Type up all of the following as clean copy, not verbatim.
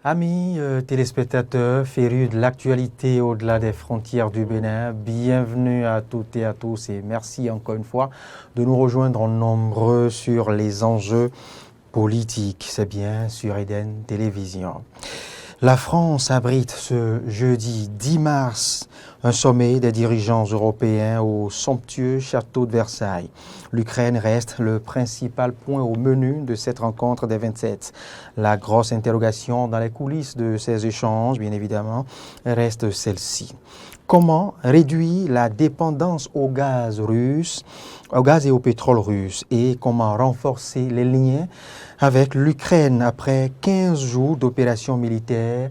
Amis téléspectateurs, férus de l'actualité au-delà des frontières du Bénin, bienvenue à toutes et à tous et merci encore une fois de nous rejoindre nombreux sur les enjeux politiques. C'est bien sur Eden Télévision. La France abrite ce jeudi 10 mars un sommet des dirigeants européens au somptueux château de Versailles. L'Ukraine reste le principal point au menu de cette rencontre des 27. La grosse interrogation dans les coulisses de ces échanges, bien évidemment, reste celle-ci. Comment réduire la dépendance au gaz russe, au gaz et au pétrole russe, et comment renforcer les liens avec l'Ukraine après 15 jours d'opérations militaires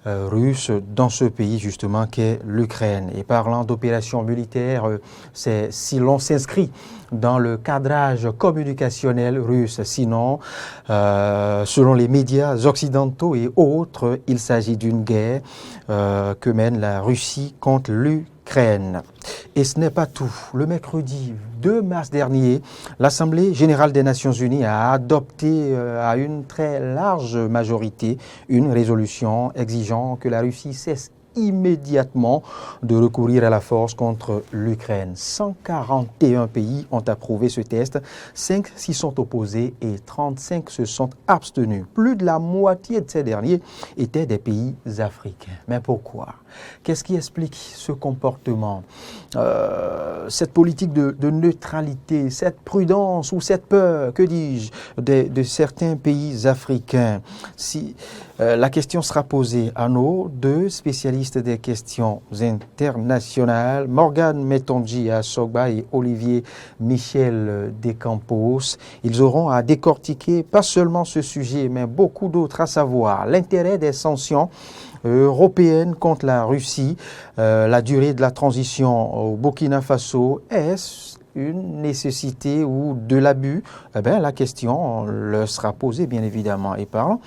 russes dans ce pays justement qu'est l'Ukraine. Et parlant d'opérations militaires, c'est si l'on s'inscrit dans le cadrage communicationnel russe. Sinon, selon les médias occidentaux et autres, il s'agit d'une guerre que mène la Russie contre l'Ukraine. Et ce n'est pas tout. Le mercredi 2 mars dernier, l'Assemblée générale des Nations unies a adopté à une très large majorité une résolution exigeant que la Russie cesse immédiatement de recourir à la force contre l'Ukraine. 141 pays ont approuvé ce texte, 5 s'y sont opposés et 35 se sont abstenus. Plus de la moitié de ces derniers étaient des pays africains. Mais pourquoi? Qu'est-ce qui explique ce comportement? Cette politique de neutralité, cette prudence ou cette peur, que dis-je, de certains pays africains? La question sera posée à nos deux spécialistes des questions internationales, Morgane Metonji Assogba et Olivier Michel Descampos. Ils auront à décortiquer pas seulement ce sujet, mais beaucoup d'autres, à savoir l'intérêt des sanctions européennes contre la Russie, la durée de la transition au Burkina Faso. Est-ce une nécessité ou de l'abus? Eh bien, la question leur sera posée, bien évidemment. Et parlant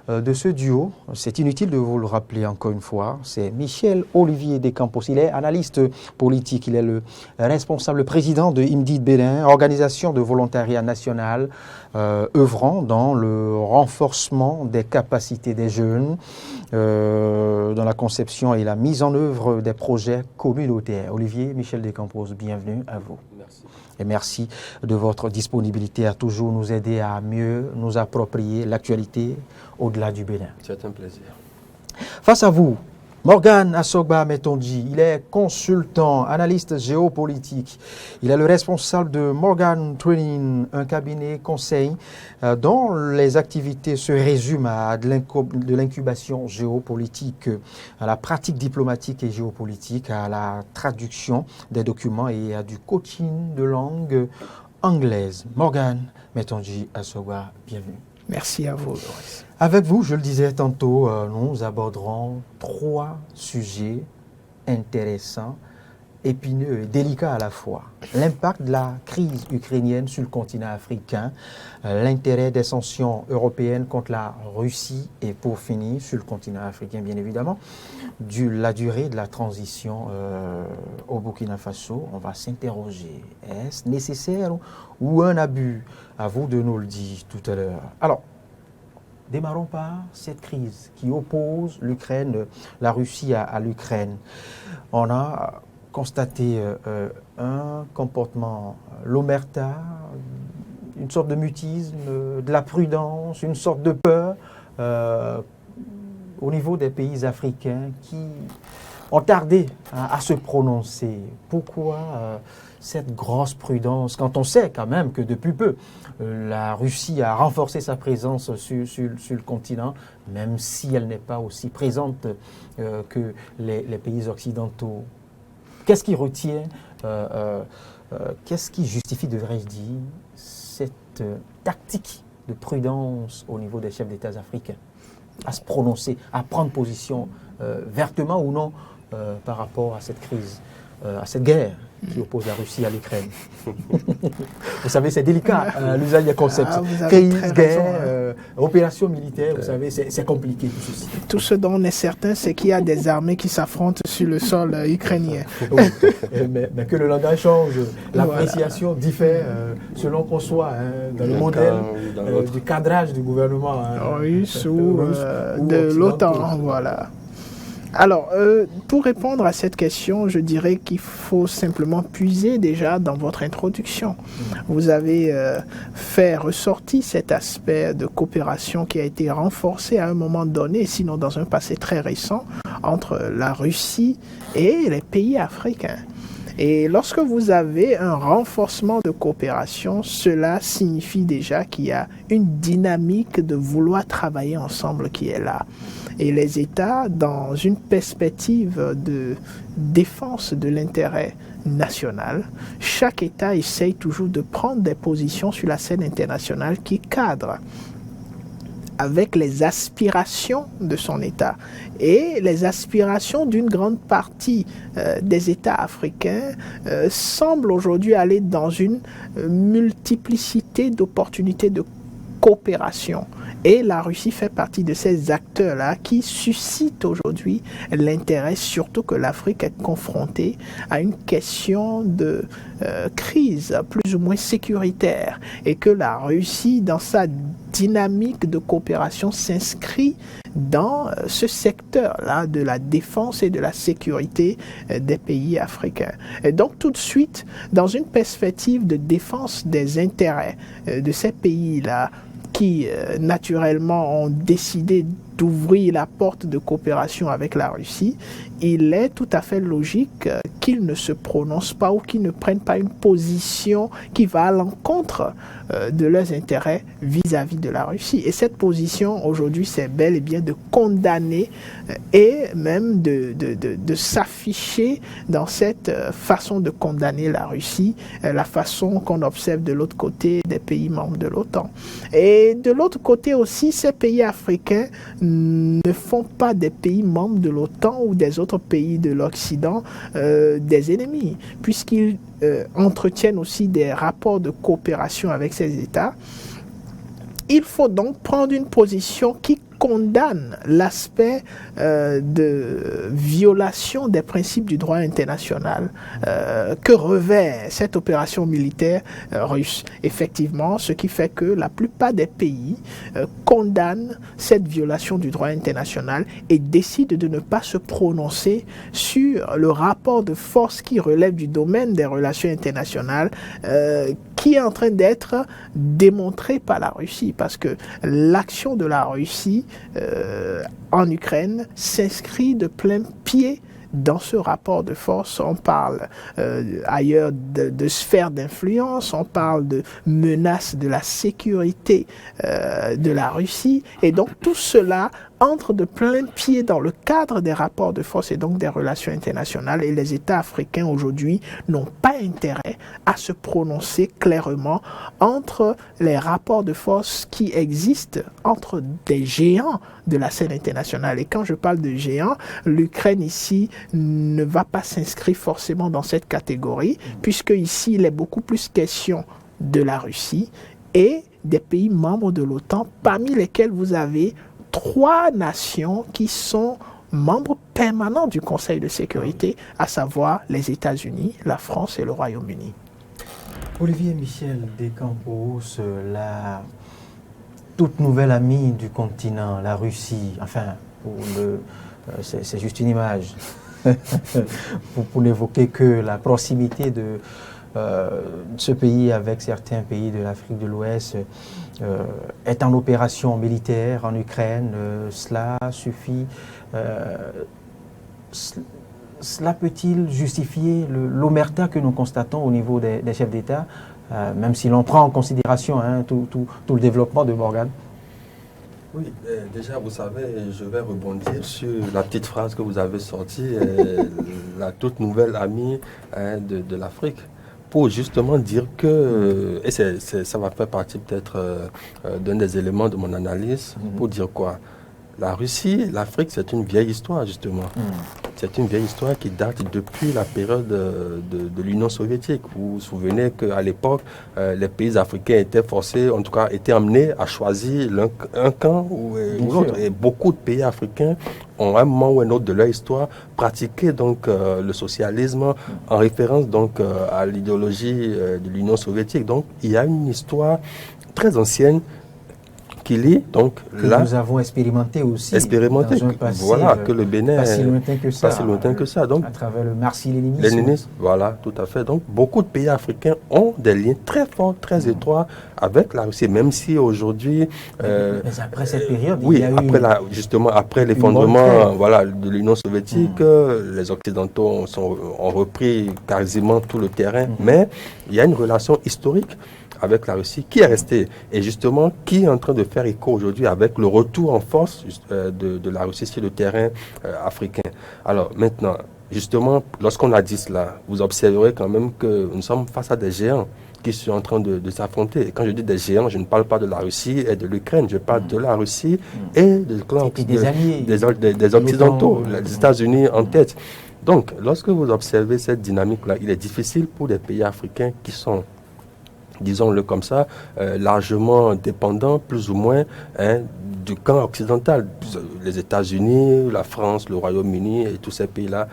de ce duo, c'est inutile de vous le rappeler encore une fois, c'est Michel Olivier Descampos. Il est analyste politique, il est le responsable président de IMDID Bénin, organisation de volontariat national, œuvrant dans le renforcement des capacités des jeunes, dans la conception et la mise en œuvre des projets communautaires. Olivier Michel Descampos, bienvenue à vous. Merci. Et merci de votre disponibilité à toujours nous aider à mieux nous approprier l'actualité au-delà du Bénin. C'est un plaisir. Face à vous, Morgane Assogba Metonji, il est consultant, analyste géopolitique. Il est le responsable de Morgan Training, un cabinet conseil dont les activités se résument à de l'incubation géopolitique, à la pratique diplomatique et géopolitique, à la traduction des documents et à du coaching de langue anglaise. Morgane Metonji Assogba, bienvenue. Merci à vous, Loris. Avec vous, je le disais tantôt, nous aborderons 3 sujets intéressants, épineux et délicats à la fois. L'impact de la crise ukrainienne sur le continent africain, l'intérêt des sanctions européennes contre la Russie et pour finir, sur le continent africain bien évidemment, la durée de la transition au Burkina Faso. On va s'interroger, est-ce nécessaire ou un abus? À vous de nous le dire tout à l'heure. Alors, démarrons par cette crise qui oppose l'Ukraine, la Russie à l'Ukraine. On a constaté un comportement, l'omerta, une sorte de mutisme, de la prudence, une sorte de peur au niveau des pays africains qui ont tardé à se prononcer. Pourquoi cette grosse prudence quand on sait quand même que depuis peu la Russie a renforcé sa présence sur le continent, même si elle n'est pas aussi présente que les pays occidentaux? Qu'est-ce qui retient, qu'est-ce qui justifie, devrais-je dire, cette tactique de prudence au niveau des chefs d'État africains à se prononcer, à prendre position vertement ou non par rapport à cette crise, à cette guerre qui oppose la Russie à l'Ukraine. Vous savez, c'est délicat, l'usage des concepts. Crise, guerre, opération militaire, vous savez, c'est compliqué tout ceci. Tout ce dont on est certain, c'est qu'il y a des armées qui s'affrontent sur le sol ukrainien. Oui, mais que le langage change, l'appréciation diffère selon qu'on soit dans le modèle du cadrage du gouvernement russe ou de l'OTAN. Voilà. Alors, pour répondre à cette question, je dirais qu'il faut simplement puiser déjà dans votre introduction. Vous avez fait ressortir cet aspect de coopération qui a été renforcé à un moment donné, sinon dans un passé très récent, entre la Russie et les pays africains. Et lorsque vous avez un renforcement de coopération, cela signifie déjà qu'il y a une dynamique de vouloir travailler ensemble qui est là. Et les États, dans une perspective de défense de l'intérêt national, chaque État essaye toujours de prendre des positions sur la scène internationale qui cadrent avec les aspirations de son État et les aspirations d'une grande partie des États africains semblent aujourd'hui aller dans une multiplicité d'opportunités de coopération. Et la Russie fait partie de ces acteurs-là qui suscitent aujourd'hui l'intérêt, surtout que l'Afrique est confrontée à une question de crise plus ou moins sécuritaire et que la Russie, dans sa dynamique de coopération, s'inscrit dans ce secteur-là de la défense et de la sécurité des pays africains. Et donc tout de suite, dans une perspective de défense des intérêts de ces pays-là, qui naturellement ont décidé d'ouvrir la porte de coopération avec la Russie, il est tout à fait logique qu'ils ne se prononcent pas ou qu'ils ne prennent pas une position qui va à l'encontre de leurs intérêts vis-à-vis de la Russie. Et cette position, aujourd'hui, c'est bel et bien de condamner et même de s'afficher dans cette façon de condamner la Russie, la façon qu'on observe de l'autre côté des pays membres de l'OTAN. Et de l'autre côté aussi, ces pays africains ne font pas des pays membres de l'OTAN ou des autres pays de l'Occident des ennemis, puisqu'ils entretiennent aussi des rapports de coopération avec ces États. Il faut donc prendre une position qui condamne l'aspect de violation des principes du droit international que revêt cette opération militaire russe. Effectivement, ce qui fait que la plupart des pays condamnent cette violation du droit international et décident de ne pas se prononcer sur le rapport de force qui relève du domaine des relations internationales qui est en train d'être démontré par la Russie, parce que l'action de la Russie en Ukraine s'inscrit de plein pied dans ce rapport de force. On parle ailleurs de sphère d'influence, on parle de menaces de la sécurité de la Russie, et donc tout cela entre de plein pied dans le cadre des rapports de force et donc des relations internationales, et les États africains aujourd'hui n'ont pas intérêt à se prononcer clairement entre les rapports de force qui existent entre des géants de la scène internationale. Et quand je parle de géants, l'Ukraine ici ne va pas s'inscrire forcément dans cette catégorie, puisque ici il est beaucoup plus question de la Russie et des pays membres de l'OTAN, parmi lesquels vous avez 3 nations qui sont membres permanents du Conseil de sécurité, à savoir les États-Unis, la France et le Royaume-Uni. Olivier Michel Descampos, la toute nouvelle amie du continent, la Russie, enfin, c'est juste une image, pour n'évoquer que la proximité de ce pays avec certains pays de l'Afrique de l'Ouest est en opération militaire en Ukraine. Cela suffit. Cela peut-il justifier l'omerta que nous constatons au niveau des chefs d'État, même si l'on prend en considération tout le développement de Morgan? Oui, déjà, vous savez, je vais rebondir sur la petite phrase que vous avez sortie, la toute nouvelle amie de l'Afrique, pour justement dire que, et ça va faire partie peut-être d'un des éléments de mon analyse, pour dire quoi? La Russie, l'Afrique, c'est une vieille histoire, justement. c'est une vieille histoire qui date depuis la période de l'Union soviétique. Vous vous souvenez qu'à l'époque, les pays africains étaient forcés, en tout cas étaient amenés à choisir un camp ou l'autre. Et beaucoup de pays africains ont à un moment ou un autre de leur histoire pratiqué donc le socialisme en référence donc à l'idéologie de l'Union soviétique. Donc il y a une histoire très ancienne qui lie donc que là, nous avons expérimenté aussi dans un passé, voilà, que le Bénin pas si lointain que ça, pas si lointain que ça. Donc, à travers le marxisme-léninisme. léninisme, voilà, tout à fait. Donc, beaucoup de pays africains ont des liens très forts, très étroits avec la Russie, même si aujourd'hui... mais après cette période, oui, il y a eu... justement, après l'effondrement voilà, de l'Union soviétique, les Occidentaux ont repris quasiment tout le terrain, mais il y a une relation historique avec la Russie qui est restée et justement qui est en train de faire écho aujourd'hui avec le retour en force de la Russie sur le terrain africain. Alors maintenant, justement, lorsqu'on a dit cela, vous observerez quand même que nous sommes face à des géants qui sont en train de s'affronter. Et quand je dis des géants, je ne parle pas de la Russie et de l'Ukraine, je parle de la Russie et des Occidentaux, les États-Unis en tête. Donc, lorsque vous observez cette dynamique-là, il est difficile pour des pays africains qui sont, disons-le comme ça, largement dépendants, plus ou moins, du camp occidental. Les États-Unis, la France, le Royaume-Uni et tous ces pays-là.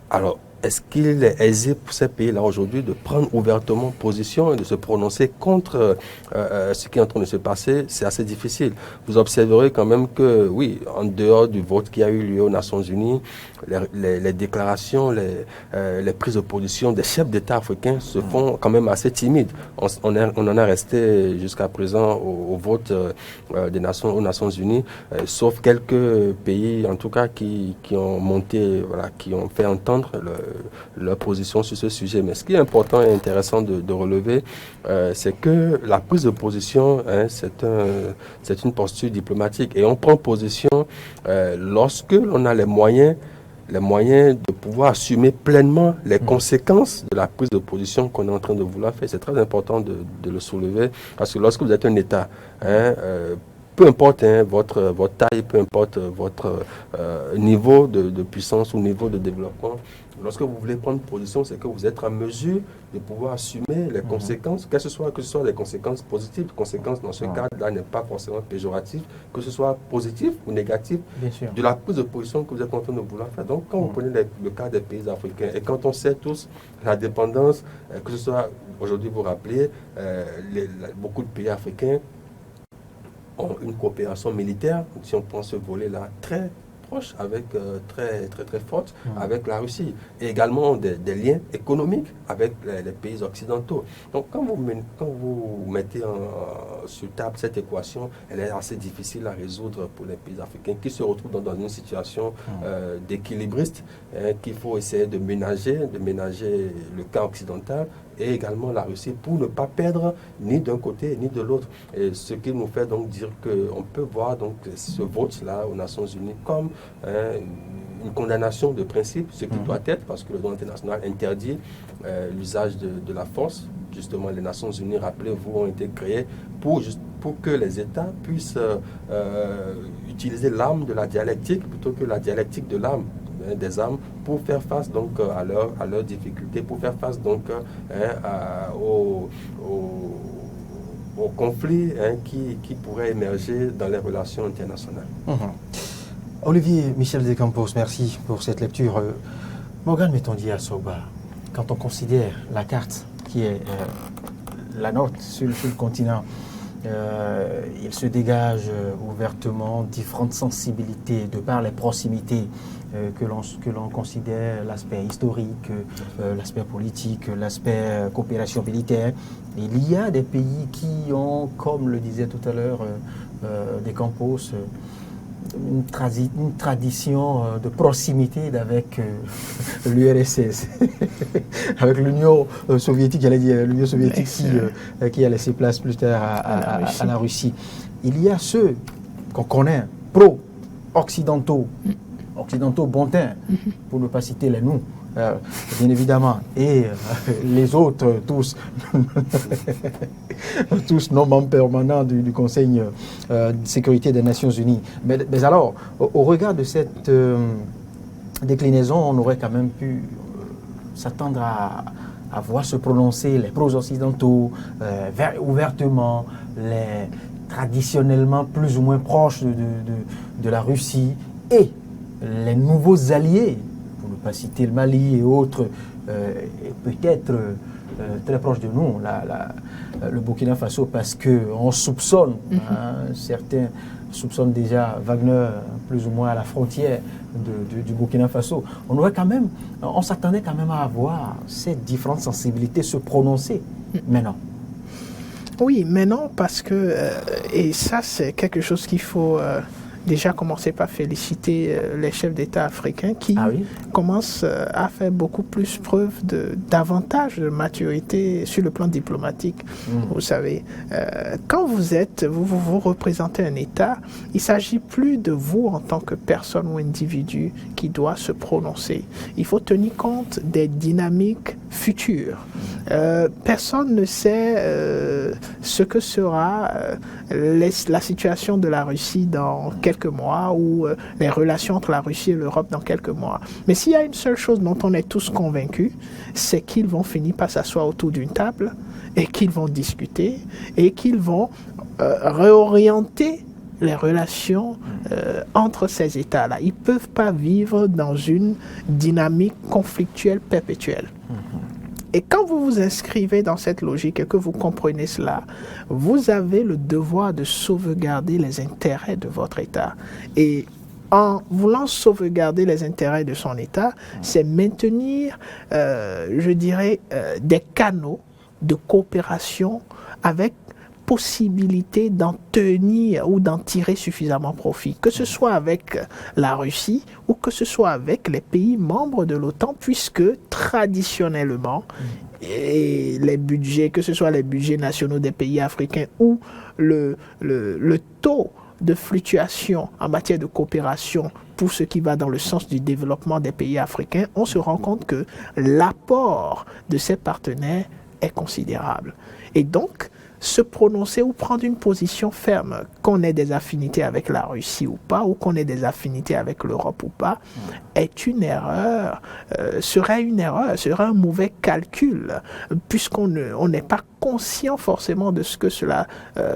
Alors, est-ce qu'il est aisé pour ces pays-là aujourd'hui de prendre ouvertement position et de se prononcer contre ce qui est en train de se passer? C'est assez difficile. Vous observerez quand même que, oui, en dehors du vote qui a eu lieu aux Nations Unies, les déclarations, les prises de position des chefs d'État africains se font quand même assez timides. On en a resté jusqu'à présent au vote aux Nations Unies, sauf quelques pays, en tout cas, qui ont monté, voilà, qui ont fait entendre leur position sur ce sujet. Mais ce qui est important et intéressant de relever, c'est que la prise de position, c'est une posture diplomatique. Et on prend position lorsque l'on a les moyens de pouvoir assumer pleinement les conséquences de la prise de position qu'on est en train de vouloir faire. C'est très important de le soulever, parce que lorsque vous êtes un État, peu importe votre taille, peu importe votre niveau de puissance ou niveau de développement, lorsque vous voulez prendre position, c'est que vous êtes en mesure de pouvoir assumer les conséquences, que ce soit des conséquences positives, conséquences dans ce cadre-là n'est pas forcément péjoratif, que ce soit positif ou négatif, de la prise de position que vous êtes en train de vouloir faire. Donc quand vous prenez le cas des pays africains, et quand on sait tous la dépendance, que ce soit, aujourd'hui vous rappelez, beaucoup de pays africains ont une coopération militaire, si on prend ce volet-là, très proche, avec très forte avec la Russie, et également des liens économiques avec les pays occidentaux. Donc quand vous mettez sur table cette équation, elle est assez difficile à résoudre pour les pays africains qui se retrouvent dans une situation d'équilibriste, qu'il faut essayer de ménager le camp occidental et également la Russie pour ne pas perdre ni d'un côté ni de l'autre. Et ce qui nous fait donc dire qu'on peut voir donc ce vote-là aux Nations Unies comme une condamnation de principe, ce qui doit être, parce que le droit international interdit l'usage de la force. Justement, les Nations Unies, rappelez-vous, ont été créées pour que les États puissent utiliser l'arme de la dialectique plutôt que la dialectique de l'arme, des armes, pour faire face donc à leurs difficultés, pour faire face donc au conflit qui pourrait émerger dans les relations internationales. Olivier Michel Descampos, merci pour cette lecture. Morgan Metondier à Soba, quand on considère la carte qui est la nôtre sur le continent, il se dégage ouvertement différentes sensibilités de par les proximités que l'on considère, l'aspect historique, l'aspect politique, l'aspect coopération militaire. Il y a des pays qui ont, comme le disait tout à l'heure Descampos, une tradition de proximité avec l'URSS, avec l'Union soviétique, j'allais dire l'Union soviétique qui a laissé place plus tard à la Russie. Il y a ceux qu'on connaît, pro-occidentaux, occidentaux bontins, pour ne pas citer les noms, bien évidemment, et les autres, tous non membres permanents du Conseil de sécurité des Nations Unies. Mais alors, au regard de cette déclinaison, on aurait quand même pu s'attendre à voir se prononcer les pro-occidentaux ouvertement, les traditionnellement plus ou moins proches de la Russie et les nouveaux alliés, pour ne pas citer le Mali et autres, et peut-être très proches de nous, le Burkina Faso, parce qu'on soupçonne, certains soupçonnent déjà Wagner plus ou moins à la frontière du Burkina Faso. On s'attendait quand même à voir ces différentes sensibilités se prononcer, mais non. Oui, mais non, parce que, et ça c'est quelque chose qu'il faut déjà commencer par féliciter les chefs d'État africains qui commencent à faire beaucoup plus preuve davantage de maturité sur le plan diplomatique. Vous savez, quand vous représentez un État, il ne s'agit plus de vous en tant que personne ou individu qui doit se prononcer. Il faut tenir compte des dynamiques futures. Personne ne sait ce que sera la situation de la Russie dans quelques mois ou les relations entre la Russie et l'Europe dans quelques mois. Mais s'il y a une seule chose dont on est tous convaincus, c'est qu'ils vont finir par s'asseoir autour d'une table et qu'ils vont discuter et qu'ils vont réorienter les relations entre ces États-là. Ils ne peuvent pas vivre dans une dynamique conflictuelle perpétuelle. Et quand vous vous inscrivez dans cette logique et que vous comprenez cela, vous avez le devoir de sauvegarder les intérêts de votre État. Et en voulant sauvegarder les intérêts de son État, c'est maintenir, je dirais, des canaux de coopération avec possibilité d'en tenir ou d'en tirer suffisamment profit, que ce soit avec la Russie ou que ce soit avec les pays membres de l'OTAN, puisque traditionnellement, et les budgets, que ce soit les budgets nationaux des pays africains ou le taux de fluctuation en matière de coopération pour ce qui va dans le sens du développement des pays africains, on se rend compte que l'apport de ces partenaires est considérable. Et donc, se prononcer ou prendre une position ferme, qu'on ait des affinités avec la Russie ou pas, ou qu'on ait des affinités avec l'Europe ou pas, est une erreur, serait un mauvais calcul, puisqu'on n'est pas conscient forcément de ce que cela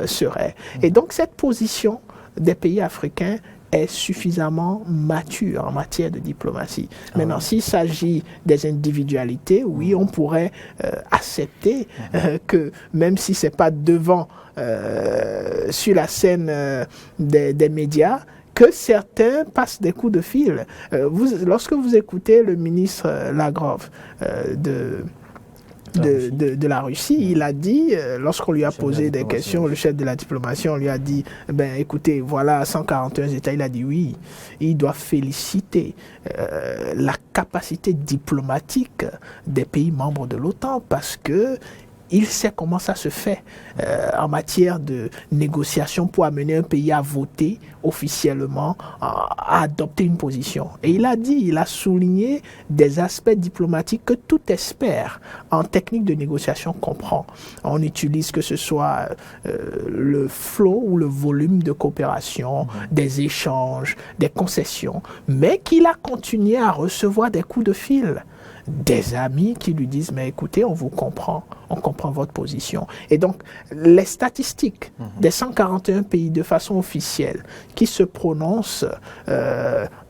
serait. Et donc cette position des pays africains est suffisamment mature en matière de diplomatie. Maintenant, s'il s'agit des individualités, oui, on pourrait accepter que, même si ce n'est pas devant, sur la scène des médias, que certains passent des coups de fil. Lorsque vous écoutez le ministre Lavrov de la Russie, il a dit, lorsqu'on lui a posé des questions, le chef de la diplomatie, on lui a dit, écoutez, voilà 141 États, il a dit oui, il doit féliciter la capacité diplomatique des pays membres de l'OTAN parce que il sait comment ça se fait en matière de négociation pour amener un pays à voter officiellement, à adopter une position. Et il a souligné des aspects diplomatiques que tout expert en technique de négociation comprend. On utilise que ce soit le flow ou le volume de coopération, des échanges, des concessions, mais qu'il a continué à recevoir des coups de fil. Des amis qui lui disent, mais écoutez, on vous comprend, on comprend votre position. Et donc, les statistiques des 141 pays de façon officielle qui se prononcent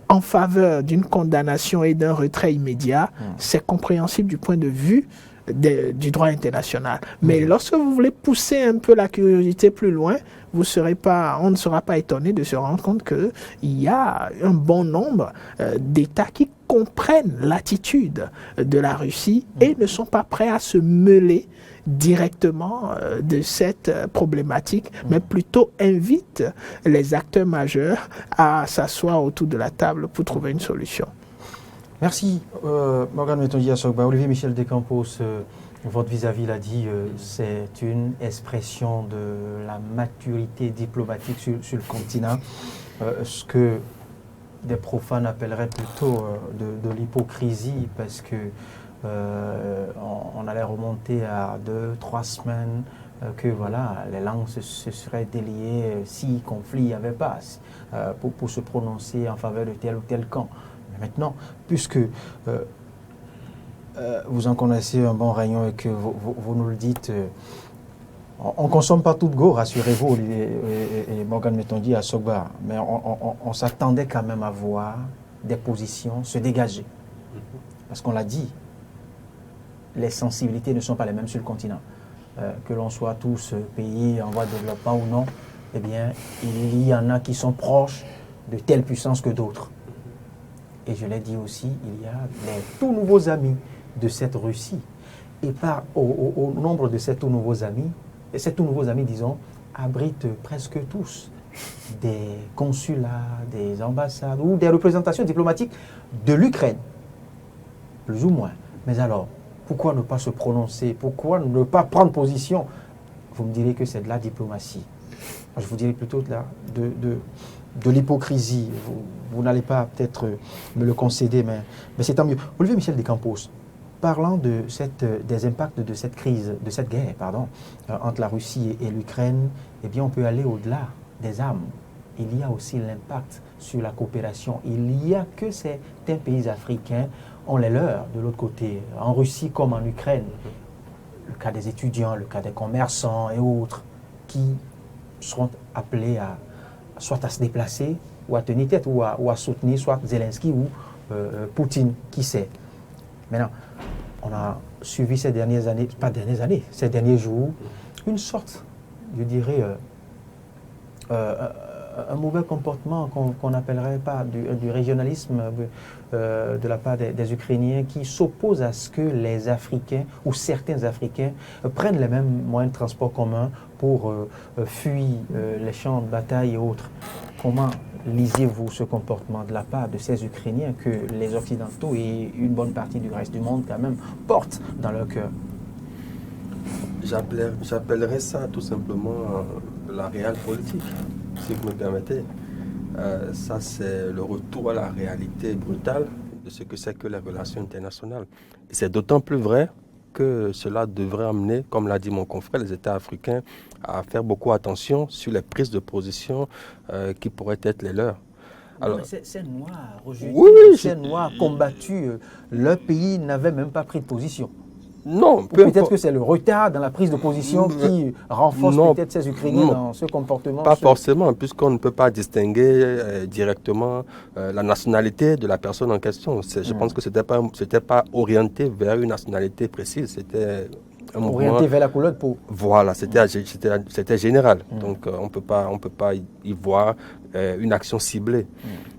en faveur d'une condamnation et d'un retrait immédiat, c'est compréhensible du point de vue du droit international. Mais lorsque vous voulez pousser un peu la curiosité plus loin, on ne sera pas étonné de se rendre compte qu'il y a un bon nombre d'États qui comprennent l'attitude de la Russie et ne sont pas prêts à se mêler directement de cette problématique, mais plutôt invitent les acteurs majeurs à s'asseoir autour de la table pour trouver une solution. Merci, Morgane Metondiasogba. Olivier Michel Descampos, votre vis-à-vis l'a dit, c'est une expression de la maturité diplomatique sur le continent, ce que des profanes appelleraient plutôt de l'hypocrisie, parce que on allait remonter à 2-3 semaines que voilà, les langues se seraient déliées si conflit il n'y avait pas pour se prononcer en faveur de tel ou tel camp. Maintenant, puisque vous en connaissez un bon rayon et que vous nous le dites, on ne consomme pas tout de go, rassurez-vous, et Morgan Metondi à Sogba, mais on s'attendait quand même à voir des positions se dégager. Parce qu'on l'a dit, les sensibilités ne sont pas les mêmes sur le continent. Que l'on soit tous pays en voie de développement ou non, eh bien, il y en a qui sont proches de telle puissance que d'autres. Et je l'ai dit aussi, il y a les tout nouveaux amis de cette Russie. Et au nombre de ces tout nouveaux amis, disons, abritent presque tous des consulats, des ambassades ou des représentations diplomatiques de l'Ukraine, plus ou moins. Mais alors, pourquoi ne pas se prononcer? Pourquoi ne pas prendre position? Vous me direz que c'est de la diplomatie. Je vous dirais plutôt de l'hypocrisie. Vous n'allez pas peut-être me le concéder, mais c'est tant mieux. Olivier Michel Descampos, parlant des impacts de cette crise, de cette guerre, entre la Russie et l'Ukraine, eh bien, on peut aller au-delà des armes. Il y a aussi l'impact sur la coopération. Il y a que certains pays africains ont les leurs de l'autre côté, en Russie comme en Ukraine. Le cas des étudiants, le cas des commerçants et autres, qui seront appelés soit à se déplacer, ou à tenir tête, ou à soutenir soit Zelensky ou Poutine, qui sait. Maintenant, on a suivi ces derniers jours, une sorte, je dirais, un mauvais comportement qu'on n'appellerait pas du régionalisme de la part des Ukrainiens qui s'opposent à ce que les Africains ou certains Africains prennent les mêmes moyens de transport commun pour fuir les champs de bataille et autres. Comment lisez-vous ce comportement de la part de ces Ukrainiens que les Occidentaux et une bonne partie du reste du monde quand même portent dans leur cœur? J'appellerais ça tout simplement la réelle politique, si vous me permettez. Ça, c'est le retour à la réalité brutale de ce que c'est que les relations internationales. Et c'est d'autant plus vrai que cela devrait amener, comme l'a dit mon confrère, les États africains à faire beaucoup attention sur les prises de position qui pourraient être les leurs. Alors, ces Noirs, oui, Noirs combattus, leur pays n'avait même pas pris de position. Non, peut-être que c'est le retard dans la prise de position qui renforce peut-être ces Ukrainiens dans ce comportement. Pas forcément, puisqu'on ne peut pas distinguer directement la nationalité de la personne en question. Je pense que c'était pas orienté vers une nationalité précise, c'était un mouvement orienté vers la couleur de peau. Voilà, c'était général. Donc on peut pas y voir une action ciblée.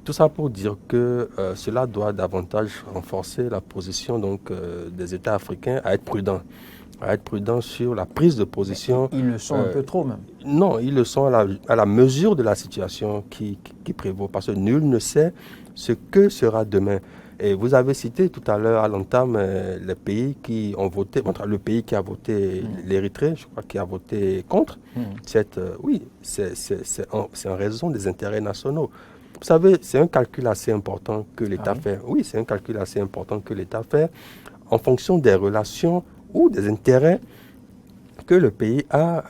Tout ça pour dire que cela doit davantage renforcer la position des États africains à être prudents sur la prise de position. Ils le sont un peu trop même. Non, ils le sont à la mesure de la situation qui prévaut, parce que nul ne sait ce que sera demain. Et vous avez cité tout à l'heure à l'entame les pays qui ont voté, le pays qui a voté l'Érythrée, je crois, qui a voté contre. Oui, c'est en raison des intérêts nationaux. Vous savez, c'est un calcul assez important que l'État fait. Oui, c'est un calcul assez important que l'État fait en fonction des relations ou des intérêts que le pays a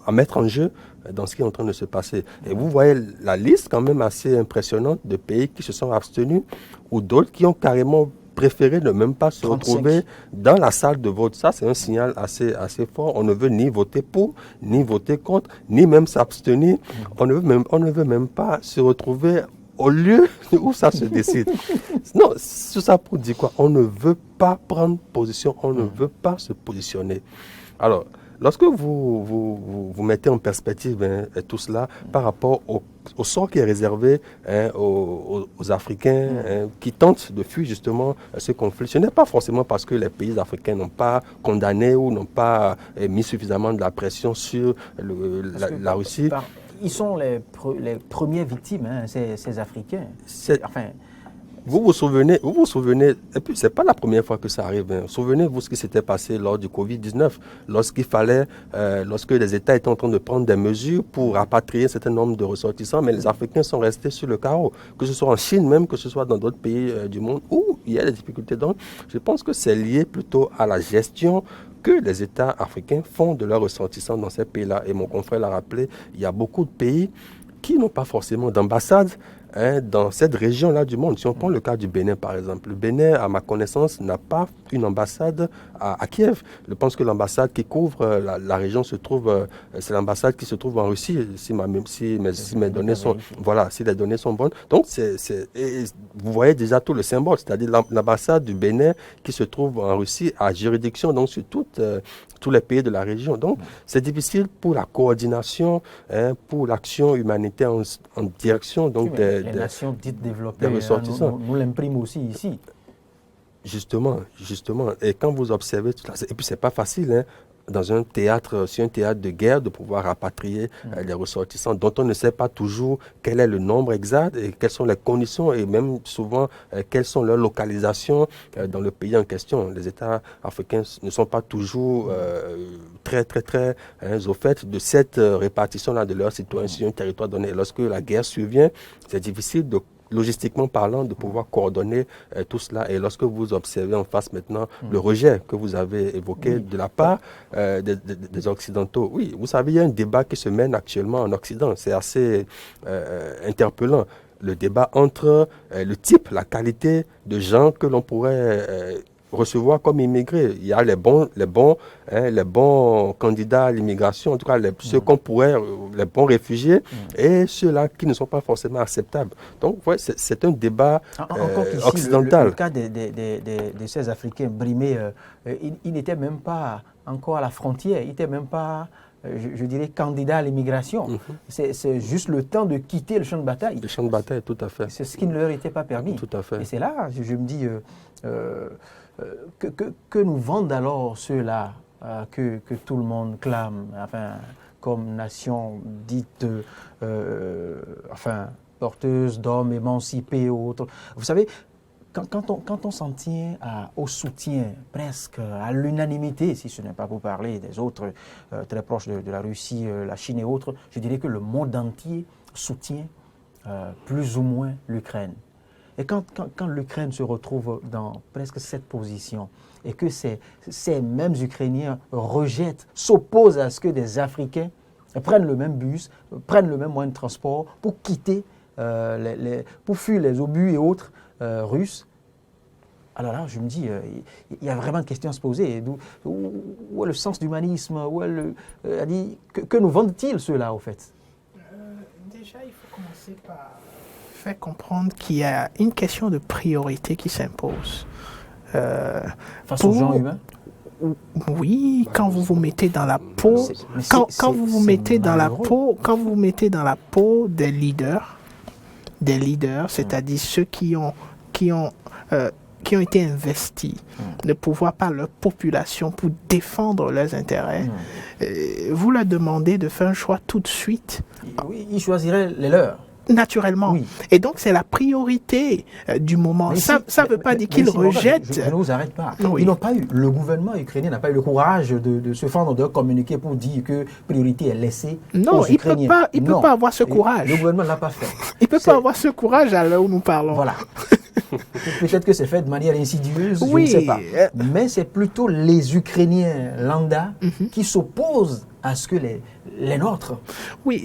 à mettre en jeu dans ce qui est en train de se passer. Et vous voyez la liste quand même assez impressionnante de pays qui se sont abstenus ou d'autres qui ont carrément préféré ne même pas se retrouver dans la salle de vote. Ça, c'est un signal assez fort. On ne veut ni voter pour, ni voter contre, ni même s'abstenir. On ne veut même pas se retrouver au lieu où ça se décide. Non, c'est ça pour dire quoi? On ne veut pas prendre position, on ne veut pas se positionner. Alors, lorsque vous mettez en perspective tout cela par rapport au sort qui est réservé aux Africains qui tentent de fuir justement ce conflit, ce n'est pas forcément parce que les pays africains n'ont pas condamné ou n'ont pas mis suffisamment de la pression sur la Russie. Ils sont les premières victimes, ces Africains. Vous vous souvenez, et puis c'est pas la première fois que ça arrive. Souvenez-vous ce qui s'était passé lors du Covid-19, lorsque les États étaient en train de prendre des mesures pour rapatrier un certain nombre de ressortissants, mais les Africains sont restés sur le carreau, que ce soit en Chine même, que ce soit dans d'autres pays du monde où il y a des difficultés. Donc, je pense que c'est lié plutôt à la gestion que les États africains font de leurs ressortissants dans ces pays-là. Et mon confrère l'a rappelé, il y a beaucoup de pays qui n'ont pas forcément d'ambassade dans cette région-là du monde. Si on prend le cas du Bénin, par exemple, le Bénin, à ma connaissance, n'a pas une ambassade à Kiev. Je pense que l'ambassade qui couvre la région se trouve, c'est l'ambassade qui se trouve en Russie, si mes données sont, voilà, si les données sont bonnes. Donc, vous voyez déjà tout le symbole, c'est-à-dire l'ambassade du Bénin qui se trouve en Russie a juridiction donc sur tous les pays de la région. Donc, c'est difficile pour la coordination, pour l'action humanitaire en direction donc les nations dites développées, nous l'impriment aussi ici. Justement. Et quand vous observez tout ça, et puis c'est pas facile, dans un théâtre, sur un théâtre de guerre, de pouvoir rapatrier les ressortissants dont on ne sait pas toujours quel est le nombre exact et quelles sont les conditions et même souvent quelles sont leurs localisations dans le pays en question. Les États africains ne sont pas toujours très au fait de cette répartition-là de leurs citoyens sur un territoire donné. Et lorsque la guerre survient, c'est difficile logistiquement parlant, de pouvoir coordonner tout cela. Et lorsque vous observez en face maintenant le rejet que vous avez évoqué de la part des Occidentaux, oui, vous savez, il y a un débat qui se mène actuellement en Occident. C'est assez interpellant. Le débat entre le type, la qualité de gens que l'on pourrait recevoir comme immigrés. Il y a les bons candidats à l'immigration, en tout cas ceux qu'on pourrait, les bons réfugiés, et ceux-là qui ne sont pas forcément acceptables. Donc, ouais, c'est un débat occidental. Le cas de ces Africains brimés, ils n'étaient même pas encore à la frontière, ils n'étaient même pas, je dirais, candidats à l'immigration. C'est juste le temps de quitter le champ de bataille. Le champ de bataille, tout à fait. C'est ce qui ne leur était pas permis. Tout à fait. Et c'est là, je me dis... que nous vendent alors ceux-là que tout le monde clame, enfin, comme nation dite, porteuse d'hommes émancipés ou autres. Vous savez, quand on s'en tient au soutien, presque à l'unanimité, si ce n'est pas pour parler des autres très proches de la Russie, la Chine et autres, je dirais que le monde entier soutient plus ou moins l'Ukraine. Et quand l'Ukraine se retrouve dans presque cette position et que ces mêmes Ukrainiens rejettent, s'opposent à ce que des Africains prennent le même bus, prennent le même moyen de transport pour quitter, pour fuir les obus et autres russes, alors là, je me dis, il y a vraiment une question à se poser. Où est le sens d'humanisme? Que nous vendent-ils ceux-là, au fait? Déjà, il faut commencer par faire comprendre qu'il y a une question de priorité qui s'impose. Face aux gens humains? Oui, quand vous vous mettez dans la peau, quand vous vous mettez dans la peau des leaders, c'est-à-dire ceux qui ont été investis de pouvoir par leur population pour défendre leurs intérêts, vous leur demandez de faire un choix tout de suite. Oui, ils choisiraient les leurs. Naturellement. Oui. Et donc, c'est la priorité du moment. Ça ne veut pas dire qu'ils rejettent. Je ne vous arrête pas. Oui. Ils n'ont pas eu, le gouvernement ukrainien n'a pas eu le courage de se fendre, de communiquer pour dire que priorité est laissée aux Ukrainiens. Il ne peut pas avoir ce courage. Le gouvernement ne l'a pas fait. Il ne peut pas avoir ce courage à l'heure où nous parlons. Voilà. Peut-être que c'est fait de manière insidieuse, je ne sais pas. Mais c'est plutôt les Ukrainiens lambda qui s'opposent à ce que les nôtres. Oui,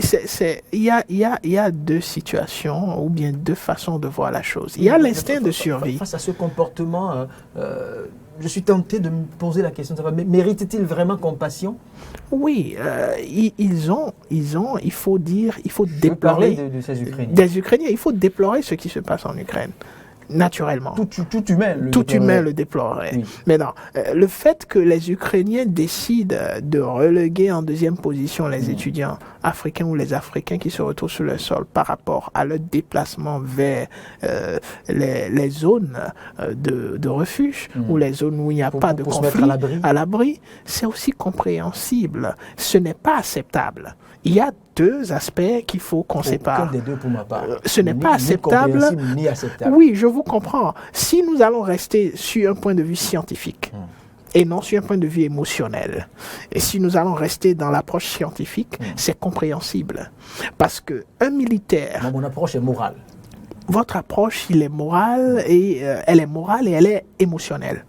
il y a deux situations ou bien deux façons de voir la chose. Il y a l'instinct de survie. Face à ce comportement, je suis tenté de me poser la question de savoir, mérite-t-il vraiment compassion? Oui, il faut déplorer de ces Ukrainiens. Des Ukrainiens, il faut déplorer ce qui se passe en Ukraine. Naturellement. Tout humain le déplorerait. Oui. Mais non, le fait que les Ukrainiens décident de reléguer en deuxième position les étudiants africains ou les Africains qui se retrouvent sur le sol par rapport à leur déplacement vers les zones de refuge ou les zones où il n'y a pas de conflit à l'abri, c'est aussi compréhensible. Ce n'est pas acceptable. Il y a deux aspects qu'il faut qu'on sépare. Aucun des deux pour ma part. Ce n'est pas acceptable. Ni acceptable. Oui, je vous comprends. Si nous allons rester sur un point de vue scientifique et non sur un point de vue émotionnel, et si nous allons rester dans l'approche scientifique, c'est compréhensible. Parce qu'un militaire... Mon approche est morale. Votre approche, elle est morale et elle est émotionnelle.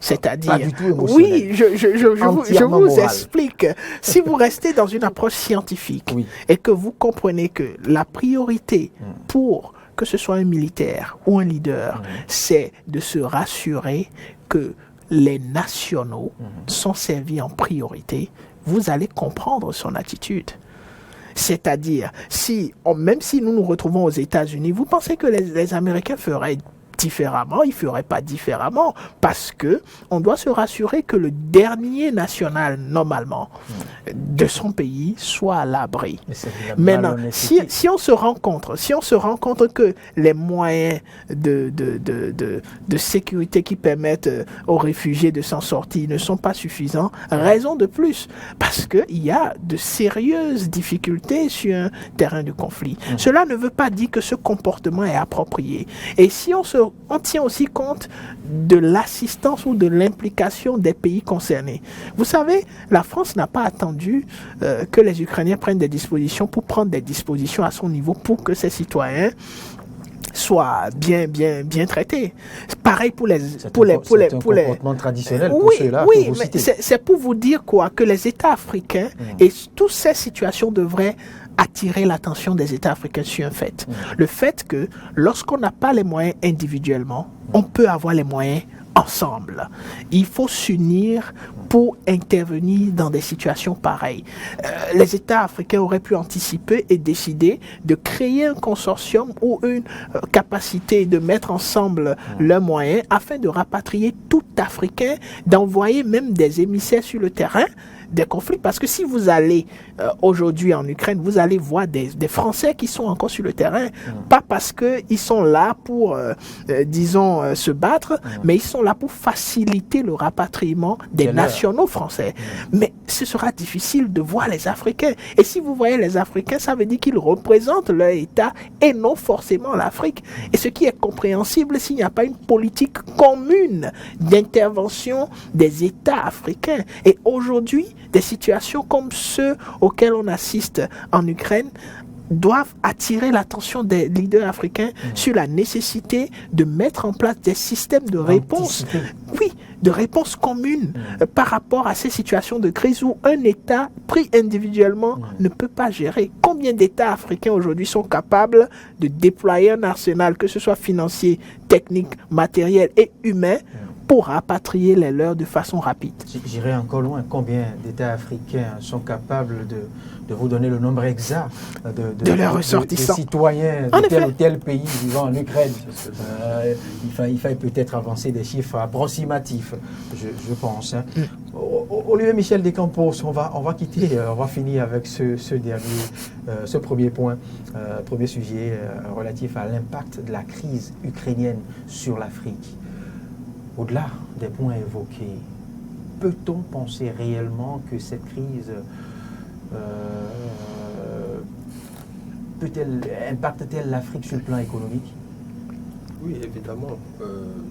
C'est-à-dire, pas du tout émotionnel. Oui, je vous explique. Si vous restez dans une approche scientifique et que vous comprenez que la priorité pour que ce soit un militaire ou un leader, c'est de se rassurer que les nationaux sont servis en priorité. Vous allez comprendre son attitude. C'est-à-dire, même si nous nous retrouvons aux États-Unis, vous pensez que les Américains feraient différemment? Ils ne feraient pas différemment, parce que on doit se rassurer que le dernier national, normalement, de son pays soit à l'abri. Maintenant, si on se rend compte que les moyens de sécurité qui permettent aux réfugiés de s'en sortir ne sont pas suffisants, raison de plus, parce qu'il y a de sérieuses difficultés sur un terrain de conflit. Cela ne veut pas dire que ce comportement est approprié. Et si on tient aussi compte de l'assistance ou de l'implication des pays concernés. Vous savez, la France n'a pas attendu que les Ukrainiens prennent des dispositions pour prendre des dispositions à son niveau pour que ses citoyens soient bien traités. Pareil pour les comportement traditionnel pour ceux-là que vous citez. C'est pour vous dire quoi, que les États africains et toutes ces situations devraient attirer l'attention des États africains sur un fait. Le fait que lorsqu'on n'a pas les moyens individuellement, on peut avoir les moyens ensemble. Il faut s'unir pour intervenir dans des situations pareilles. Les États africains auraient pu anticiper et décider de créer un consortium ou une capacité de mettre ensemble leurs moyens afin de rapatrier tout Africain, d'envoyer même des émissaires sur le terrain des conflits, parce que si vous allez aujourd'hui en Ukraine, vous allez voir des Français qui sont encore sur le terrain, pas parce qu'ils sont là pour, disons, se battre, mais ils sont là pour faciliter le rapatriement des nationaux français. Mais ce sera difficile de voir les Africains. Et si vous voyez les Africains, ça veut dire qu'ils représentent leur État et non forcément l'Afrique. Et ce qui est compréhensible s'il n'y a pas une politique commune d'intervention des États africains. Et aujourd'hui, des situations comme ceux auxquels on assiste en Ukraine doivent attirer l'attention des leaders africains sur la nécessité de mettre en place des systèmes de réponse, de réponse commune par rapport à ces situations de crise où un État pris individuellement ne peut pas gérer. Combien d'États africains aujourd'hui sont capables de déployer un arsenal, que ce soit financier, technique, matériel et humain, pour rapatrier les leurs de façon rapide? J'irai encore loin. Combien d'États africains sont capables de vous donner le nombre exact de leurs ressortissants, de citoyens de tel ou tel pays vivant en Ukraine? Il faille peut-être avancer des chiffres approximatifs, je pense. Olivier Michel Descampos, on va quitter, on va finir avec ce premier point, premier sujet relatif à l'impact de la crise ukrainienne sur l'Afrique. Au-delà des points évoqués, peut-on penser réellement que cette crise impacte-t-elle l'Afrique sur le plan économique? Oui, évidemment.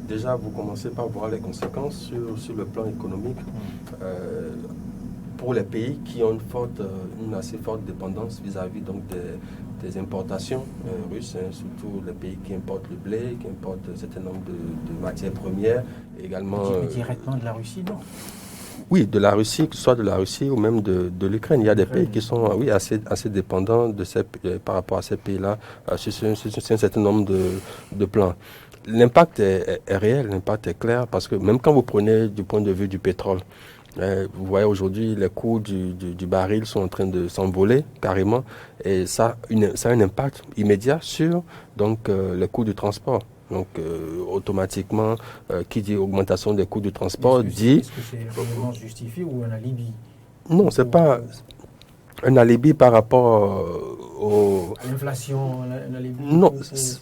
Déjà, vous commencez par voir les conséquences sur le plan économique. Pour les pays qui ont une assez forte dépendance vis-à-vis donc des importations russes, surtout les pays qui importent le blé, qui importent un certain nombre de matières premières, également... Directement de la Russie, non? Oui, de la Russie, que ce soit de la Russie ou même de l'Ukraine. Il y a des pays qui sont assez dépendants par rapport à ces pays-là sur un certain nombre de plans. L'impact est réel, l'impact est clair, parce que même quand vous prenez du point de vue du pétrole, vous voyez aujourd'hui les coûts du baril sont en train de s'envoler carrément, et ça a un impact immédiat sur les coûts du transport. Donc automatiquement, qui dit augmentation des coûts du transport dit... Est-ce que c'est réellement justifié ou un alibi? Non, c'est pas un alibi par rapport à l'inflation, un alibi non, pour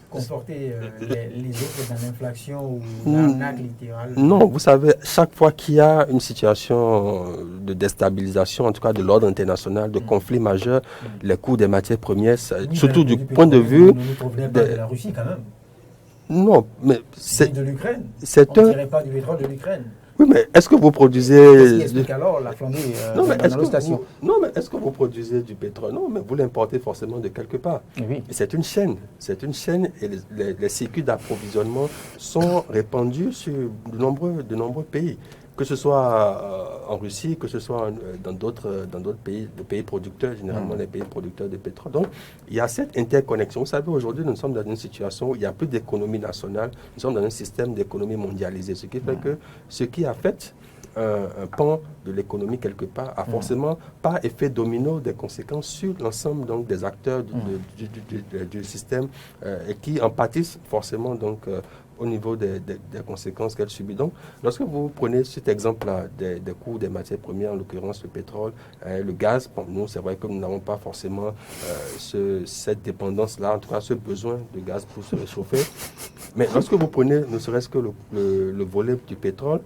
comporter les autres dans l'inflation ou l'arnaque littérale. Non, vous savez, chaque fois qu'il y a une situation de déstabilisation, en tout cas de l'ordre international, de conflit majeur, les coûts des matières premières, surtout du point de vue... Nous ne provenons pas de la Russie quand même. Non, mais c'est... de l'Ukraine. On ne dirait pas du pétrole de l'Ukraine. Oui, mais est-ce que vous produisez... Qu'est-ce qui explique alors la flambée dans nos stations? Non, mais est-ce que vous produisez du pétrole? Non, mais vous l'importez forcément de quelque part. Oui. C'est une chaîne. C'est une chaîne et les circuits d'approvisionnement sont répandus sur de nombreux pays. que ce soit en Russie, que ce soit dans d'autres pays, les pays producteurs, généralement les pays producteurs de pétrole. Donc, il y a cette interconnexion. Vous savez, aujourd'hui, nous sommes dans une situation où il n'y a plus d'économie nationale, nous sommes dans un système d'économie mondialisée, ce qui fait que ce qui affecte un pan de l'économie quelque part a forcément par effet domino des conséquences sur l'ensemble donc des acteurs du système et qui en pâtissent forcément donc au niveau des conséquences qu'elle subit. Donc, lorsque vous prenez cet exemple-là des coûts des matières premières, en l'occurrence le pétrole, le gaz, pour nous, c'est vrai que nous n'avons pas forcément cette dépendance-là, en tout cas ce besoin de gaz pour se réchauffer. Mais lorsque vous prenez ne serait-ce que le volet du pétrole,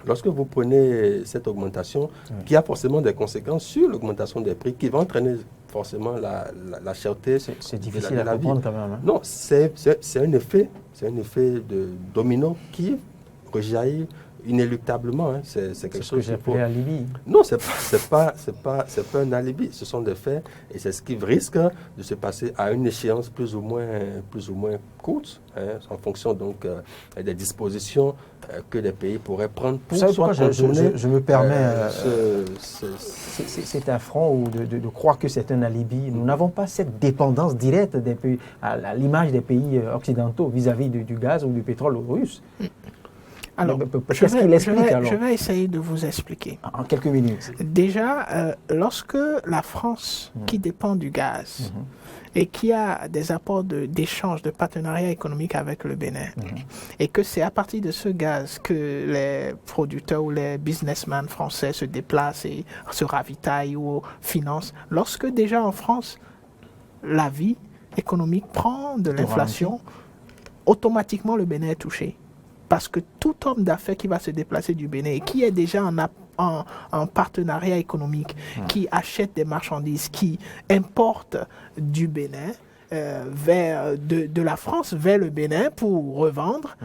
lorsque vous prenez cette augmentation, qui a forcément des conséquences sur l'augmentation des prix, qui va entraîner forcément la cherté. C'est difficile à comprendre quand même. Hein? Non, c'est un effet de domino qui rejaillit inéluctablement. Hein. C'est quelque chose que j'ai appelé alibi. Non, c'est pas un alibi. Ce sont des faits et c'est ce qui risque de se passer à une échéance plus ou moins courte, hein, en fonction donc des dispositions que les pays pourraient prendre pour soit contourner. Je me permets cet affront ou de croire que c'est un alibi. Nous n'avons pas cette dépendance directe des pays, à l'image des pays occidentaux vis-à-vis du gaz ou du pétrole russe. Alors, je vais essayer de vous expliquer. En quelques minutes. Déjà, lorsque la France, qui dépend du gaz, et qui a des apports d'échange, de partenariat économique avec le Bénin, et que c'est à partir de ce gaz que les producteurs ou les businessmen français se déplacent et se ravitaillent ou financent, lorsque déjà en France, la vie économique prend de l'inflation, automatiquement le Bénin est touché. Parce que tout homme d'affaires qui va se déplacer du Bénin et qui est déjà en partenariat économique, qui achète des marchandises, qui importe du Bénin de la France vers le Bénin pour revendre,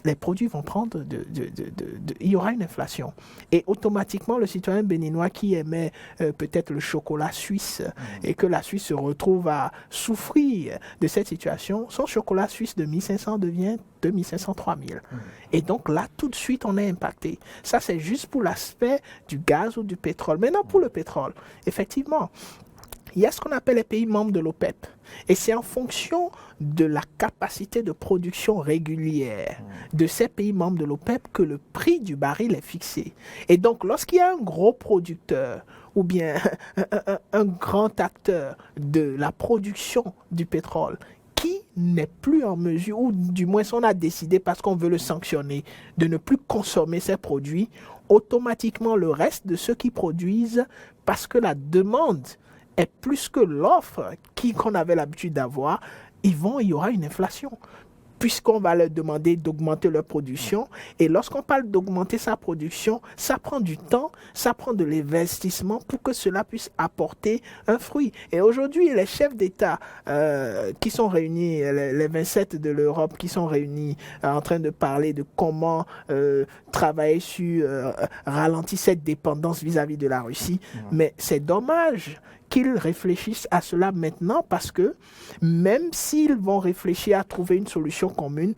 les produits vont prendre il y aura une inflation. Et automatiquement, le citoyen béninois qui aimait peut-être le chocolat suisse et que la Suisse se retrouve à souffrir de cette situation, son chocolat suisse de 1500 devient 2500, 3000. Et donc là, tout de suite, on est impacté. Ça, c'est juste pour l'aspect du gaz ou du pétrole. Maintenant, pour le pétrole, effectivement, il y a ce qu'on appelle les pays membres de l'OPEP. Et c'est en fonction de la capacité de production régulière de ces pays membres de l'OPEP que le prix du baril est fixé. Et donc, lorsqu'il y a un gros producteur ou bien un grand acteur de la production du pétrole qui n'est plus en mesure, ou du moins on a décidé parce qu'on veut le sanctionner, de ne plus consommer ces produits, automatiquement le reste de ceux qui produisent, parce que la demande est plus que l'offre qu'on avait l'habitude d'avoir, il y aura une inflation. Puisqu'on va leur demander d'augmenter leur production. Et lorsqu'on parle d'augmenter sa production, ça prend du temps, ça prend de l'investissement pour que cela puisse apporter un fruit. Et aujourd'hui, les chefs d'État qui sont réunis, les 27 de l'Europe qui sont réunis en train de parler de comment travailler sur ralentir cette dépendance vis-à-vis de la Russie. Mais c'est dommage qu'ils réfléchissent à cela maintenant parce que même s'ils vont réfléchir à trouver une solution commune,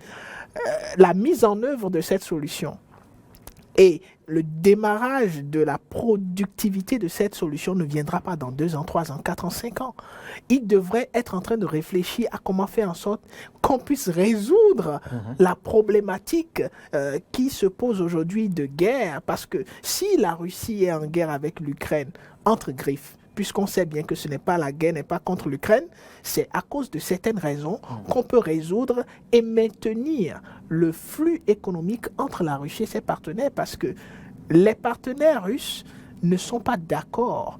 la mise en œuvre de cette solution et le démarrage de la productivité de cette solution ne viendra pas dans 2 ans, 3 ans, 4 ans, 5 ans. Ils devraient être en train de réfléchir à comment faire en sorte qu'on puisse résoudre la problématique qui se pose aujourd'hui de guerre. Parce que si la Russie est en guerre avec l'Ukraine, entre griffes, puisqu'on sait bien que ce n'est pas la guerre, n'est pas contre l'Ukraine, c'est à cause de certaines raisons qu'on peut résoudre et maintenir le flux économique entre la Russie et ses partenaires, parce que les partenaires russes ne sont pas d'accord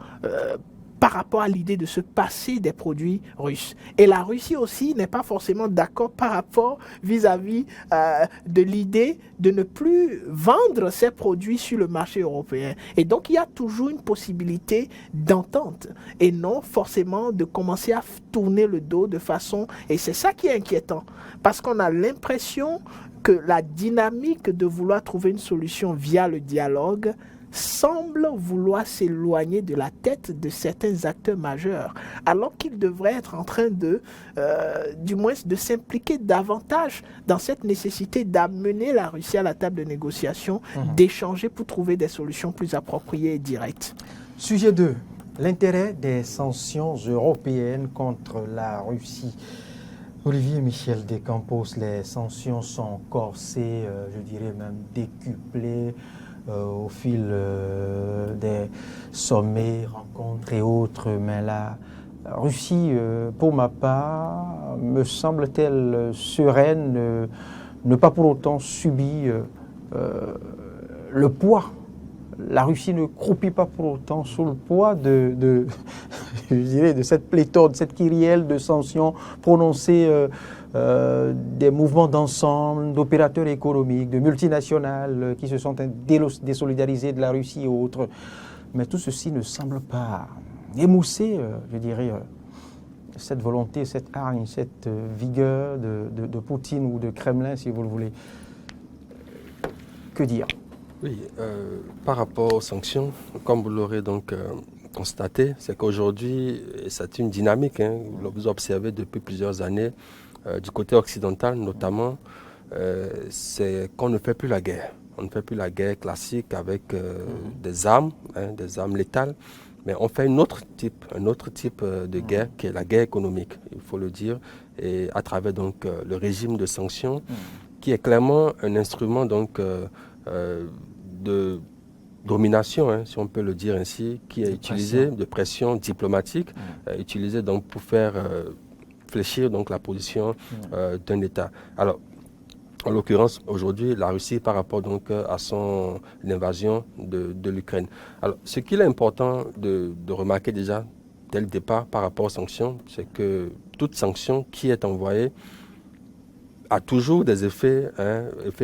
par rapport à l'idée de se passer des produits russes. Et la Russie aussi n'est pas forcément d'accord par rapport vis-à-vis de l'idée de ne plus vendre ses produits sur le marché européen. Et donc, il y a toujours une possibilité d'entente et non forcément de commencer à tourner le dos de façon... Et c'est ça qui est inquiétant, parce qu'on a l'impression que la dynamique de vouloir trouver une solution via le dialogue semble vouloir s'éloigner de la tête de certains acteurs majeurs, alors qu'ils devraient être en train du moins de s'impliquer davantage dans cette nécessité d'amener la Russie à la table de négociation, d'échanger pour trouver des solutions plus appropriées et directes. Sujet 2. L'intérêt des sanctions européennes contre la Russie. Olivier Michel Descampos, les sanctions sont corsées, je dirais même décuplées au fil des sommets, rencontres et autres. Mais la Russie, pour ma part, me semble-t-elle sereine, ne pas pour autant subir le poids. La Russie ne croupit pas pour autant sous le poids je dirais, de cette pléthore, de cette kyrielle de sanctions prononcées des mouvements d'ensemble, d'opérateurs économiques, de multinationales qui se sont désolidarisés de la Russie et autres. Mais tout ceci ne semble pas émousser, je dirais, cette volonté, cette hargne, cette vigueur de Poutine ou de Kremlin, si vous le voulez. Que dire ? Oui, par rapport aux sanctions, comme vous l'aurez donc constaté, c'est qu'aujourd'hui, c'est une dynamique, vous observez depuis plusieurs années, du côté occidental notamment, c'est qu'on ne fait plus la guerre. On ne fait plus la guerre classique avec des armes létales, mais on fait un autre type de guerre qui est la guerre économique, il faut le dire, et à travers donc le régime de sanctions, qui est clairement un instrument donc de domination, si on peut le dire ainsi, qui est utilisé de pression diplomatique, utilisé donc pour faire fléchir donc la position d'un État. Alors, en l'occurrence, aujourd'hui, la Russie par rapport donc à son invasion de l'Ukraine. Alors, ce qu'il est important de remarquer déjà dès le départ par rapport aux sanctions, c'est que toute sanction qui est envoyée a toujours des effets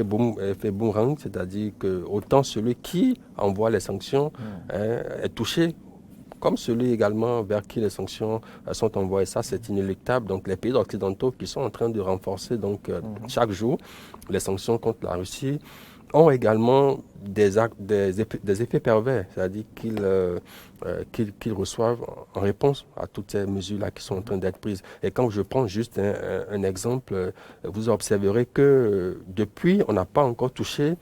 boomerang, c'est-à-dire que autant celui qui envoie les sanctions est touché, comme celui également vers qui les sanctions sont envoyées. Ça, c'est inéluctable. Donc, les pays occidentaux qui sont en train de renforcer donc, chaque jour les sanctions contre la Russie ont également des effets pervers, c'est-à-dire qu'ils reçoivent en réponse à toutes ces mesures-là qui sont en train d'être prises. Et quand je prends juste un exemple, vous observerez que depuis, on n'a pas encore touché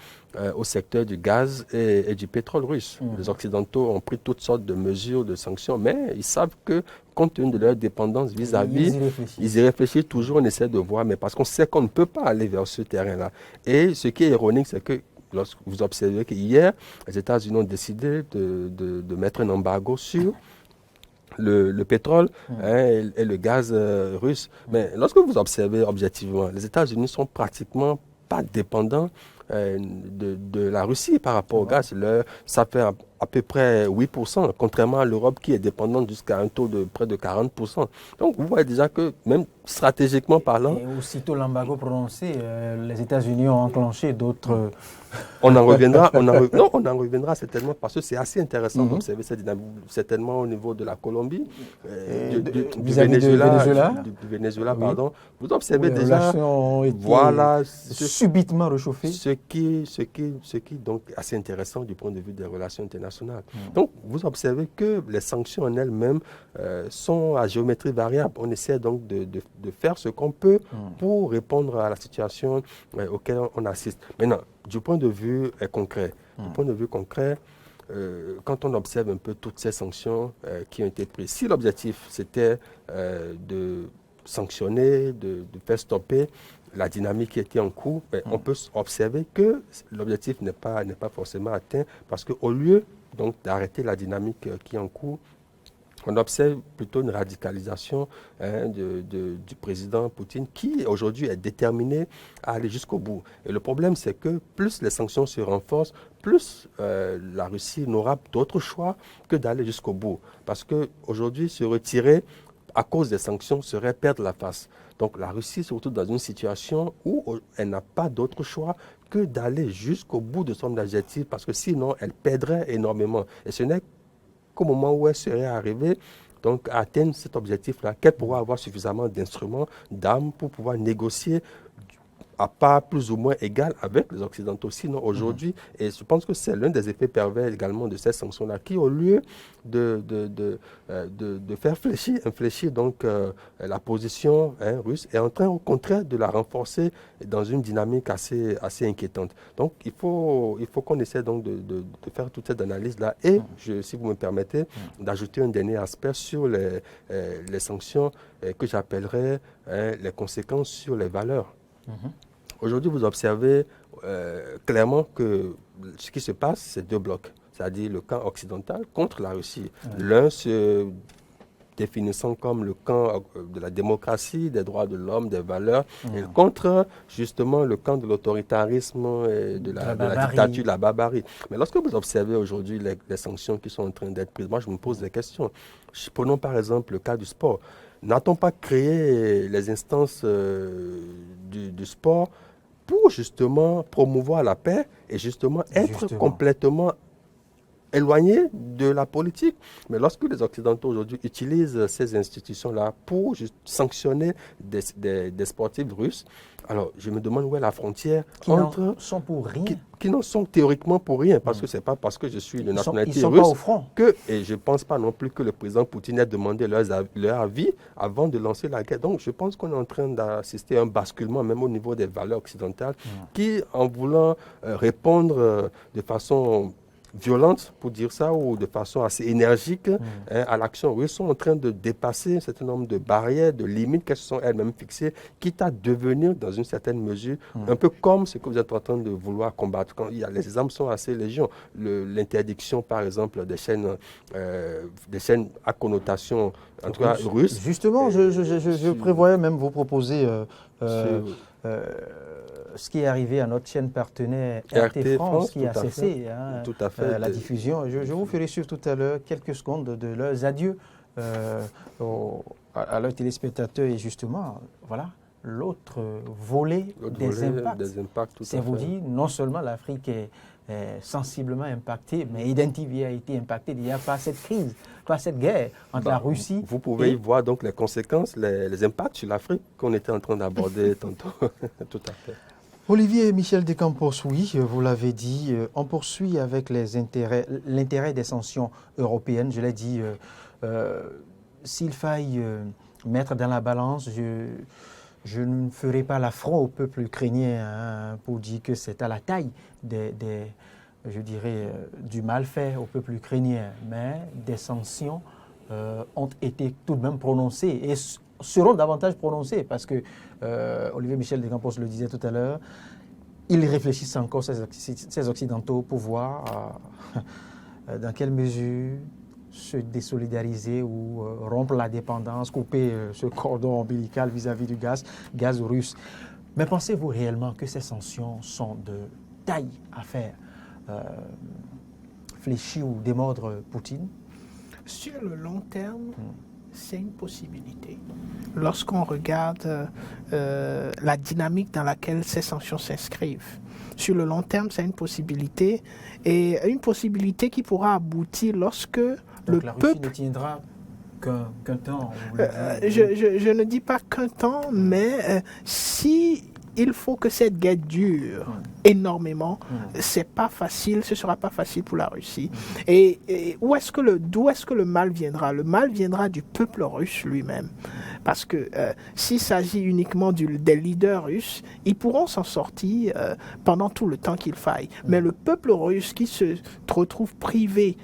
au secteur du gaz et du pétrole russe. Les Occidentaux ont pris toutes sortes de mesures, de sanctions, mais ils savent que compte tenu de leur dépendance vis-à-vis, ils y réfléchissent toujours, on essaie de voir, mais parce qu'on sait qu'on ne peut pas aller vers ce terrain-là. Et ce qui est ironique, c'est que lorsque vous observez qu'hier, les États-Unis ont décidé de mettre un embargo sur le pétrole et le gaz russe. Mais lorsque vous observez objectivement, les États-Unis sont pratiquement pas dépendants de la Russie par rapport au gaz. Ça fait à peu près 8%, contrairement à l'Europe qui est dépendante jusqu'à un taux de près de 40%. Donc vous voyez déjà que même stratégiquement parlant... Et aussitôt l'embargo prononcé, les États-Unis ont enclenché d'autres... On en reviendra certainement parce que c'est assez intéressant d'observer cette dynamique, certainement au niveau de la Colombie, du Venezuela, pardon. Vous observez déjà, voilà, subitement réchauffé. Ce qui donc assez intéressant du point de vue des relations internationales. Donc vous observez que les sanctions en elles-mêmes sont à géométrie variable. On essaie donc de faire ce qu'on peut pour répondre à la situation auquel on assiste. Maintenant, du point de vue concret, quand on observe un peu toutes ces sanctions qui ont été prises, si l'objectif c'était de sanctionner, de faire stopper la dynamique qui était en cours, on peut observer que l'objectif n'est pas forcément atteint parce qu'au lieu donc d'arrêter la dynamique qui est en cours, on observe plutôt une radicalisation du président Poutine qui aujourd'hui est déterminé à aller jusqu'au bout. Et le problème, c'est que plus les sanctions se renforcent, plus la Russie n'aura d'autre choix que d'aller jusqu'au bout. Parce qu'aujourd'hui, se retirer à cause des sanctions serait perdre la face. Donc la Russie se retrouve dans une situation où elle n'a pas d'autre choix que d'aller jusqu'au bout de son objectif parce que sinon elle perdrait énormément. Et ce n'est qu'au moment où elle serait arrivée donc, à atteindre cet objectif-là, qu'elle pourra avoir suffisamment d'instruments, d'armes pour pouvoir négocier à part plus ou moins égale avec les Occidentaux. Sinon, aujourd'hui, et je pense que c'est l'un des effets pervers également de ces sanctions-là, qui au lieu de faire infléchir donc, la position russe, est en train au contraire de la renforcer dans une dynamique assez inquiétante. Donc, il faut qu'on essaie donc de faire toute cette analyse-là. Et, si vous me permettez, d'ajouter un dernier aspect sur les sanctions que j'appellerais les conséquences sur les valeurs. Aujourd'hui, vous observez clairement que ce qui se passe, c'est deux blocs, c'est-à-dire le camp occidental contre la Russie. L'un se définissant comme le camp de la démocratie, des droits de l'homme, des valeurs, et contre justement le camp de l'autoritarisme, et de la dictature, de la barbarie. Mais lorsque vous observez aujourd'hui les sanctions qui sont en train d'être prises, moi je me pose des questions. Prenons par exemple le cas du sport. N'a-t-on pas créé les instances du sport pour justement promouvoir la paix et justement être complètement éloigné de la politique? Mais lorsque les Occidentaux aujourd'hui utilisent ces institutions-là pour sanctionner des sportifs russes, alors je me demande où est la frontière entre sont pour rien. Qui n'en sont théoriquement pour rien, parce que c'est pas parce que je suis de nationalité russe pas au front. Et je ne pense pas non plus que le président Poutine ait demandé leur avis avant de lancer la guerre. Donc je pense qu'on est en train d'assister à un basculement même au niveau des valeurs occidentales qui, en voulant répondre de façon violente, pour dire ça, ou de façon assez énergique à l'action russe, sont en train de dépasser un certain nombre de barrières, de limites qu'elles se sont elles-mêmes fixées, quitte à devenir, dans une certaine mesure, un peu comme ce que vous êtes en train de vouloir combattre. Quand les exemples sont assez légion. L'interdiction, par exemple, des chaînes à connotation, en tout cas, russe. Justement, je prévoyais même vous proposer ce qui est arrivé à notre chaîne partenaire RT France, qui a cessé la diffusion. Je vous ferai suivre tout à l'heure quelques secondes de leurs adieux à leurs téléspectateurs. Et justement, voilà, l'autre volet des impacts. C'est vous dire, non seulement l'Afrique est sensiblement impactée, mais Identity a été impactée déjà par cette crise, par cette guerre entre la Russie. Vous pouvez y voir donc les conséquences, les impacts sur l'Afrique qu'on était en train d'aborder tantôt. Tout à fait. Olivier Michel Descampos, oui, vous l'avez dit, on poursuit avec l'intérêt des sanctions européennes. Je l'ai dit, s'il faille mettre dans la balance, je ne ferai pas l'affront au peuple ukrainien pour dire que c'est à la taille je dirais, du mal fait au peuple ukrainien. Mais des sanctions ont été tout de même prononcées et seront davantage prononcées parce que Olivier Michel Descampos le disait tout à l'heure, ils réfléchissent encore, ces Occidentaux, pour voir dans quelle mesure se désolidariser ou rompre la dépendance, couper ce cordon ombilical vis-à-vis du gaz russe. Mais pensez-vous réellement que ces sanctions sont de taille à faire fléchir ou démordre Poutine? Sur le long terme, c'est une possibilité. Lorsqu'on regarde la dynamique dans laquelle ces sanctions s'inscrivent, sur le long terme, c'est une possibilité, et une possibilité qui pourra aboutir lorsque donc la Russie ne tiendra qu'un temps. Je ne dis pas qu'un temps, mais si il faut que cette guerre dure énormément. C'est pas facile, ce sera pas facile pour la Russie. Et d'où est-ce que le mal viendra? Le mal viendra du peuple russe lui-même. Parce que s'il s'agit uniquement des leaders russes, ils pourront s'en sortir pendant tout le temps qu'il faille. Mais le peuple russe qui se retrouve privé,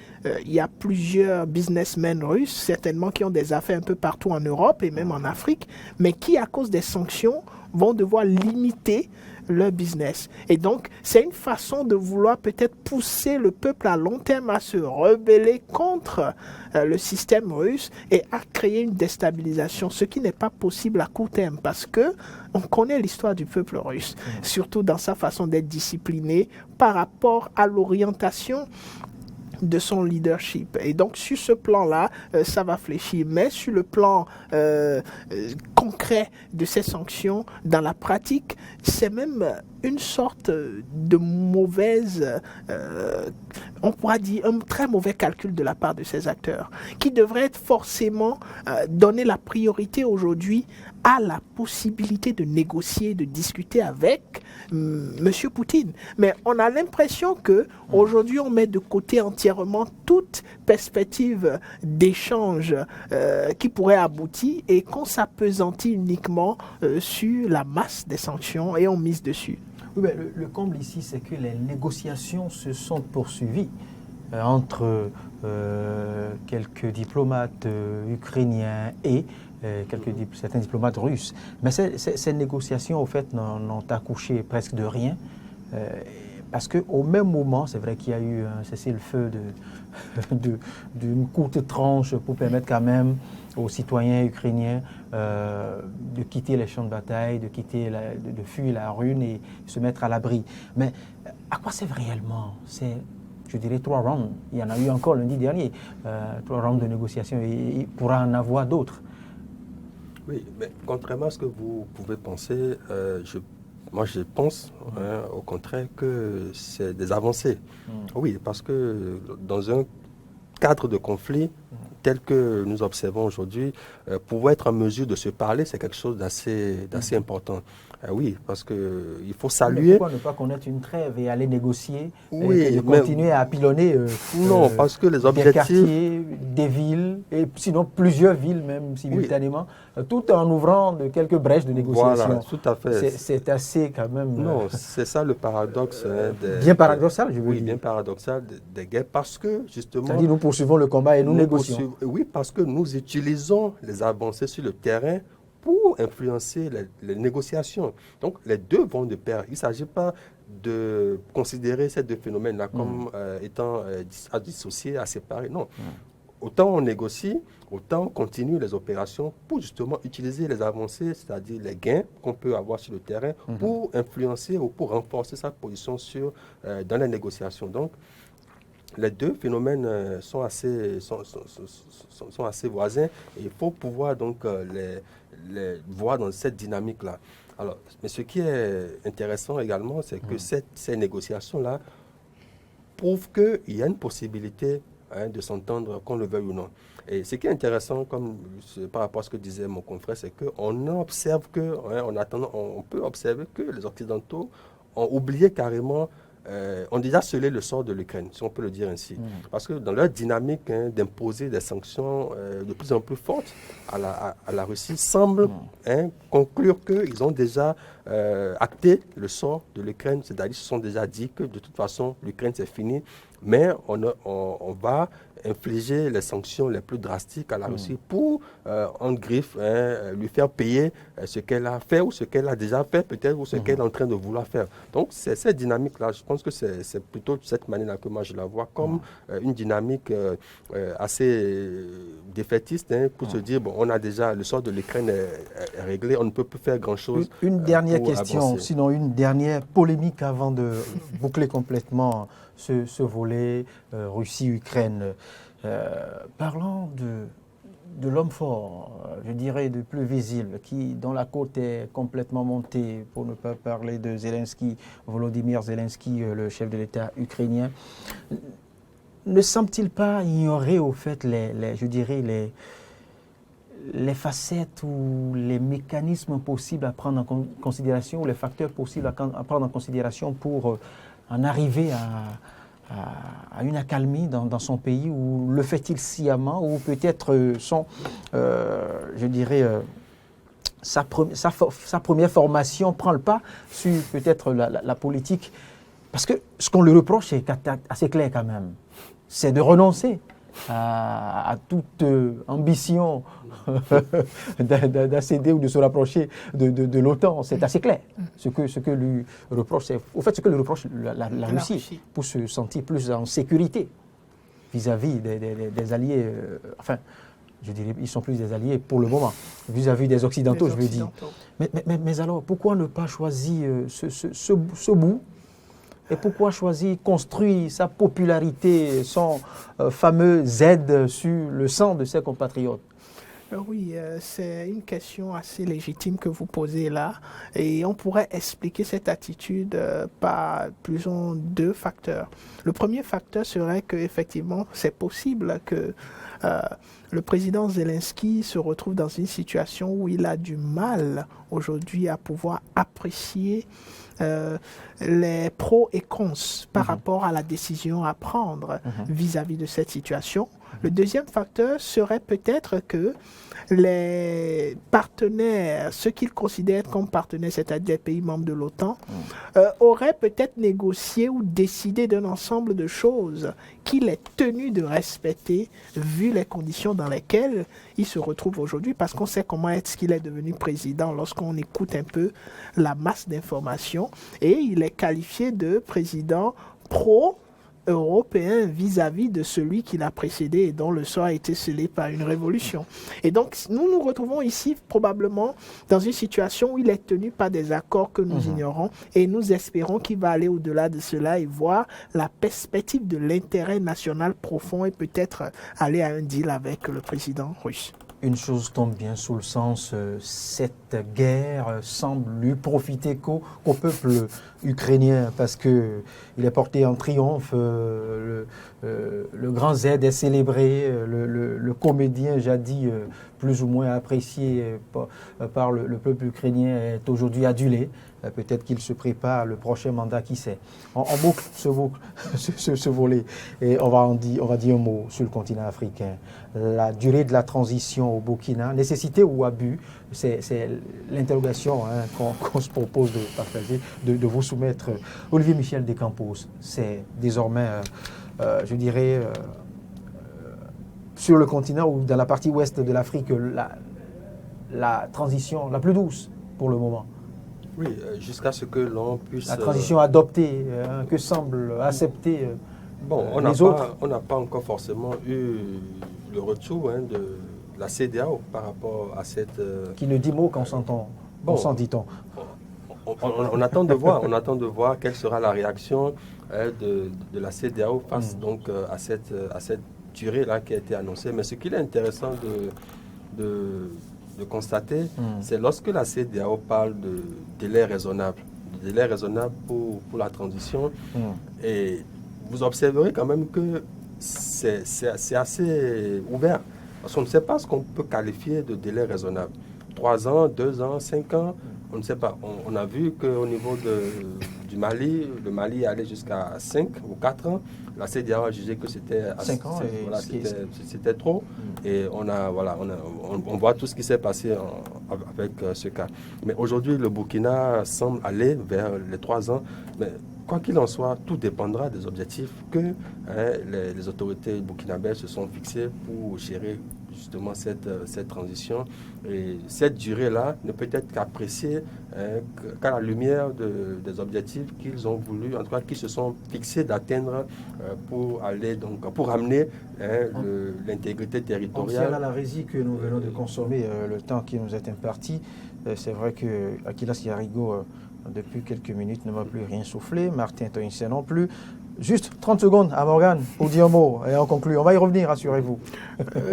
il y a plusieurs businessmen russes, certainement qui ont des affaires un peu partout en Europe et même en Afrique, mais qui, à cause des sanctions, vont devoir limiter leur business. Et donc, c'est une façon de vouloir peut-être pousser le peuple à long terme à se rebeller contre le système russe et à créer une déstabilisation, ce qui n'est pas possible à court terme parce que on connaît l'histoire du peuple russe, surtout dans sa façon d'être discipliné par rapport à l'orientation de son leadership. Et donc, sur ce plan-là, ça va fléchir. Mais sur le plan concret, concret de ces sanctions dans la pratique, c'est même une sorte de mauvaise, on pourra dire un très mauvais calcul de la part de ces acteurs, qui devraient être forcément donner la priorité aujourd'hui à la possibilité de négocier, de discuter avec M. Poutine. Mais on a l'impression que aujourd'hui on met de côté entièrement toute perspective d'échange qui pourrait aboutir et qu'on s'appesantit uniquement sur la masse des sanctions et on mise dessus. Oui, mais le comble ici, c'est que les négociations se sont poursuivies entre quelques diplomates ukrainiens et certains diplomates russes. Mais ces négociations, au fait, n'ont accouché presque de rien. Parce qu'au même moment, c'est vrai qu'il y a eu un cessez-le-feu d'une courte tranche pour permettre quand même aux citoyens ukrainiens de quitter les champs de bataille, de fuir la rue et se mettre à l'abri. Mais à quoi servent réellement je dirais 3 rounds? Il y en a eu encore lundi dernier, 3 rounds de négociations et il pourra en avoir d'autres. Oui, mais contrairement à ce que vous pouvez penser, moi je pense au contraire que c'est des avancées. Oui, parce que dans un cadre de conflit tel que nous observons aujourd'hui, pouvoir être en mesure de se parler, c'est quelque chose d'assez important. Oui, parce qu'il faut saluer... Mais pourquoi ne pas connaître une trêve et aller négocier et de continuer à pilonner non, parce que les objectifs... des quartiers, des villes, et sinon plusieurs villes même simultanément, tout en ouvrant de quelques brèches de négociation. Voilà, tout à fait. C'est assez quand même... Non, c'est ça le paradoxe. Bien paradoxal, je veux dire. Oui, bien paradoxal des guerres, parce que justement... C'est-à-dire nous poursuivons le combat et nous négocions. Oui, parce que nous utilisons les avancées sur le terrain pour influencer les négociations. Donc, les deux vont de pair. Il ne s'agit pas de considérer ces deux phénomènes-là comme étant à dissocier, à séparer. Non. Autant on négocie, autant on continue les opérations pour justement utiliser les avancées, c'est-à-dire les gains qu'on peut avoir sur le terrain pour influencer ou pour renforcer sa position dans les négociations. Donc, les deux phénomènes sont assez voisins et il faut pouvoir donc les voir dans cette dynamique-là. Alors, mais ce qui est intéressant également, c'est que ces négociations-là prouvent qu'il y a une possibilité de s'entendre, qu'on le veuille ou non. Et ce qui est intéressant, par rapport à ce que disait mon confrère, c'est qu'on observe on peut observer que les Occidentaux ont oublié carrément, ont déjà scellé le sort de l'Ukraine, si on peut le dire ainsi. Parce que dans leur dynamique d'imposer des sanctions de plus en plus fortes à la Russie, semble conclure qu'ils ont déjà acté le sort de l'Ukraine, c'est-à-dire qu'ils se sont déjà dit que de toute façon l'Ukraine c'est fini, mais on va infliger les sanctions les plus drastiques à la Russie pour, en griffe, lui faire payer ce qu'elle a fait ou ce qu'elle a déjà fait peut-être ou ce qu'elle est en train de vouloir faire. Donc c'est cette dynamique-là, je pense que c'est plutôt de cette manière-là que moi je la vois comme une dynamique assez défaitiste pour se dire, bon, on a déjà, le sort de l'Ukraine est réglé, on ne peut plus faire grand-chose. Une dernière question, sinon une dernière polémique avant de boucler complètement ce volet Russie-Ukraine. Parlons de l'homme fort, je dirais de plus visible, dont la côte est complètement montée, pour ne pas parler de Zelensky, Volodymyr Zelensky, le chef de l'État ukrainien. Ne semble-t-il pas ignorer au fait les facettes ou les mécanismes possibles à prendre en considération, ou les facteurs possibles à prendre en considération pour en arriver à une accalmie dans son pays, ou le fait-il sciemment, ou peut-être sa première formation prend le pas sur peut-être la politique. Parce que ce qu'on lui reproche, c'est assez clair quand même, c'est de renoncer à toute ambition d'accéder ou de se rapprocher de l'OTAN. C'est assez clair. Ce que lui reproche, c'est au fait ce que lui reproche la Russie pour se sentir plus en sécurité vis-à-vis des alliés. Enfin, je dirais, ils sont plus des alliés pour le moment, vis-à-vis des Occidentaux, je veux dire. Mais alors, pourquoi ne pas choisir ce bout? Et pourquoi choisir, construire sa popularité, son fameux Z sur le sang de ses compatriotes? Oui, c'est une question assez légitime que vous posez là. Et on pourrait expliquer cette attitude par plus ou deux facteurs. Le premier facteur serait qu'effectivement, c'est possible que le président Zelensky se retrouve dans une situation où il a du mal aujourd'hui à pouvoir apprécier les pros et cons par rapport à la décision à prendre vis-à-vis de cette situation. Le deuxième facteur serait peut-être que les partenaires, ceux qu'ils considèrent comme partenaires, c'est-à-dire les pays membres de l'OTAN, auraient peut-être négocié ou décidé d'un ensemble de choses qu'il est tenu de respecter vu les conditions dans lesquelles il se retrouve aujourd'hui, parce qu'on sait comment est-ce qu'il est devenu président lorsqu'on écoute un peu la masse d'informations, et il est qualifié de président pro-européen vis-à-vis de celui qui l'a précédé et dont le sort a été scellé par une révolution. Et donc, nous nous retrouvons ici probablement dans une situation où il est tenu par des accords que nous ignorons, et nous espérons qu'il va aller au-delà de cela et voir la perspective de l'intérêt national profond et peut-être aller à un deal avec le président russe. Une chose tombe bien sous le sens, cette guerre semble lui profiter qu'au peuple ukrainien, parce qu'il est porté en triomphe, le grand Z est célébré, le comédien jadis plus ou moins apprécié par le peuple ukrainien est aujourd'hui adulé. Peut-être qu'il se prépare le prochain mandat, qui sait. On boucle ce volet, et on va dire un mot sur le continent africain. La durée de la transition au Burkina, nécessité ou abus, c'est l'interrogation qu'on se propose de partager, de vous soumettre. Olivier Michel Descampos, c'est désormais, je dirais, sur le continent ou dans la partie ouest de l'Afrique, la transition la plus douce pour le moment. Oui, jusqu'à ce que l'on puisse... La transition adoptée, que semble accepter les autres. On n'a pas encore forcément eu le retour de la CEDEAO par rapport à cette... Qui ne dit mot qu'on s'entend, dit-on. On attend de voir, quelle sera la réaction de la CEDEAO face donc à cette durée-là qui a été annoncée. Mais ce qu'il est intéressant de constater, c'est lorsque la CEDEAO parle de délai raisonnable pour la transition, et vous observerez quand même que c'est assez ouvert, parce qu'on ne sait pas ce qu'on peut qualifier de délai raisonnable. 3 ans, 2 ans, 5 ans, on ne sait pas. On a vu qu'au niveau du Mali, le Mali allait jusqu'à 5 ou 4 ans. La CEDEAO a jugé que c'était 5 ans, c'était trop. Et on voit tout ce qui s'est passé avec ce cas. Mais aujourd'hui, le Burkina semble aller vers les 3 ans. Mais quoi qu'il en soit, tout dépendra des objectifs que les autorités burkinabèses se sont fixés pour gérer justement cette transition. Et cette durée-là ne peut être qu'appréciée qu'à la lumière des objectifs qu'ils ont voulu, en tout cas qu'ils se sont fixés d'atteindre pour amener l'intégrité territoriale. À la résie que nous venons de consommer, le temps qui nous est imparti, c'est vrai que Akilas Yarigo, depuis quelques minutes, ne m'a plus rien soufflé, Martin Toinsen non plus. Juste 30 secondes à Morgane pour dire un mot et on conclut. On va y revenir, rassurez-vous.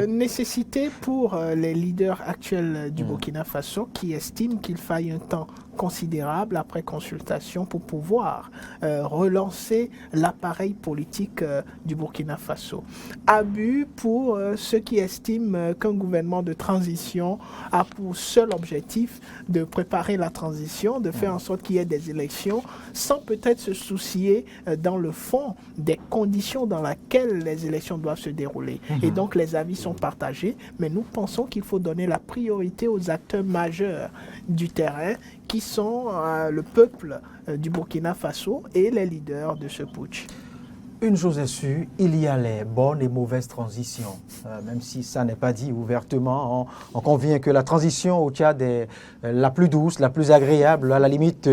Nécessité pour les leaders actuels du Burkina Faso qui estiment qu'il faille un temps considérable après consultation pour pouvoir relancer l'appareil politique du Burkina Faso. Abus pour ceux qui estiment qu'un gouvernement de transition a pour seul objectif de préparer la transition, de faire en sorte qu'il y ait des élections sans peut-être se soucier dans le fond des conditions dans lesquelles les élections doivent se dérouler. Et donc les avis sont partagés, mais nous pensons qu'il faut donner la priorité aux acteurs majeurs du terrain qui sont le peuple du Burkina Faso et les leaders de ce putsch. Une chose est sûre, il y a les bonnes et mauvaises transitions. Même si ça n'est pas dit ouvertement, on convient que la transition au Tchad est la plus douce, la plus agréable, à la limite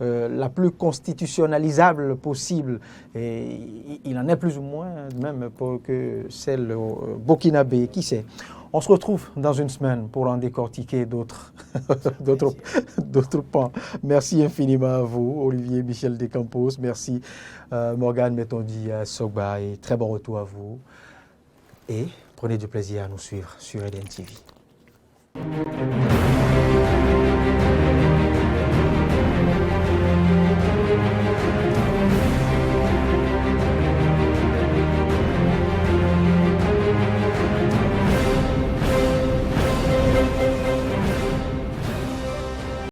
la plus constitutionnalisable possible. Et il en est plus ou moins, même que celle au Burkinabé, qui sait. On se retrouve dans une semaine pour en décortiquer d'autres pans. Merci infiniment à vous, Olivier Michel Descampos. Merci Morgane Metondi Sogba, et très bon retour à vous. Et prenez du plaisir à nous suivre sur EDN TV. Merci.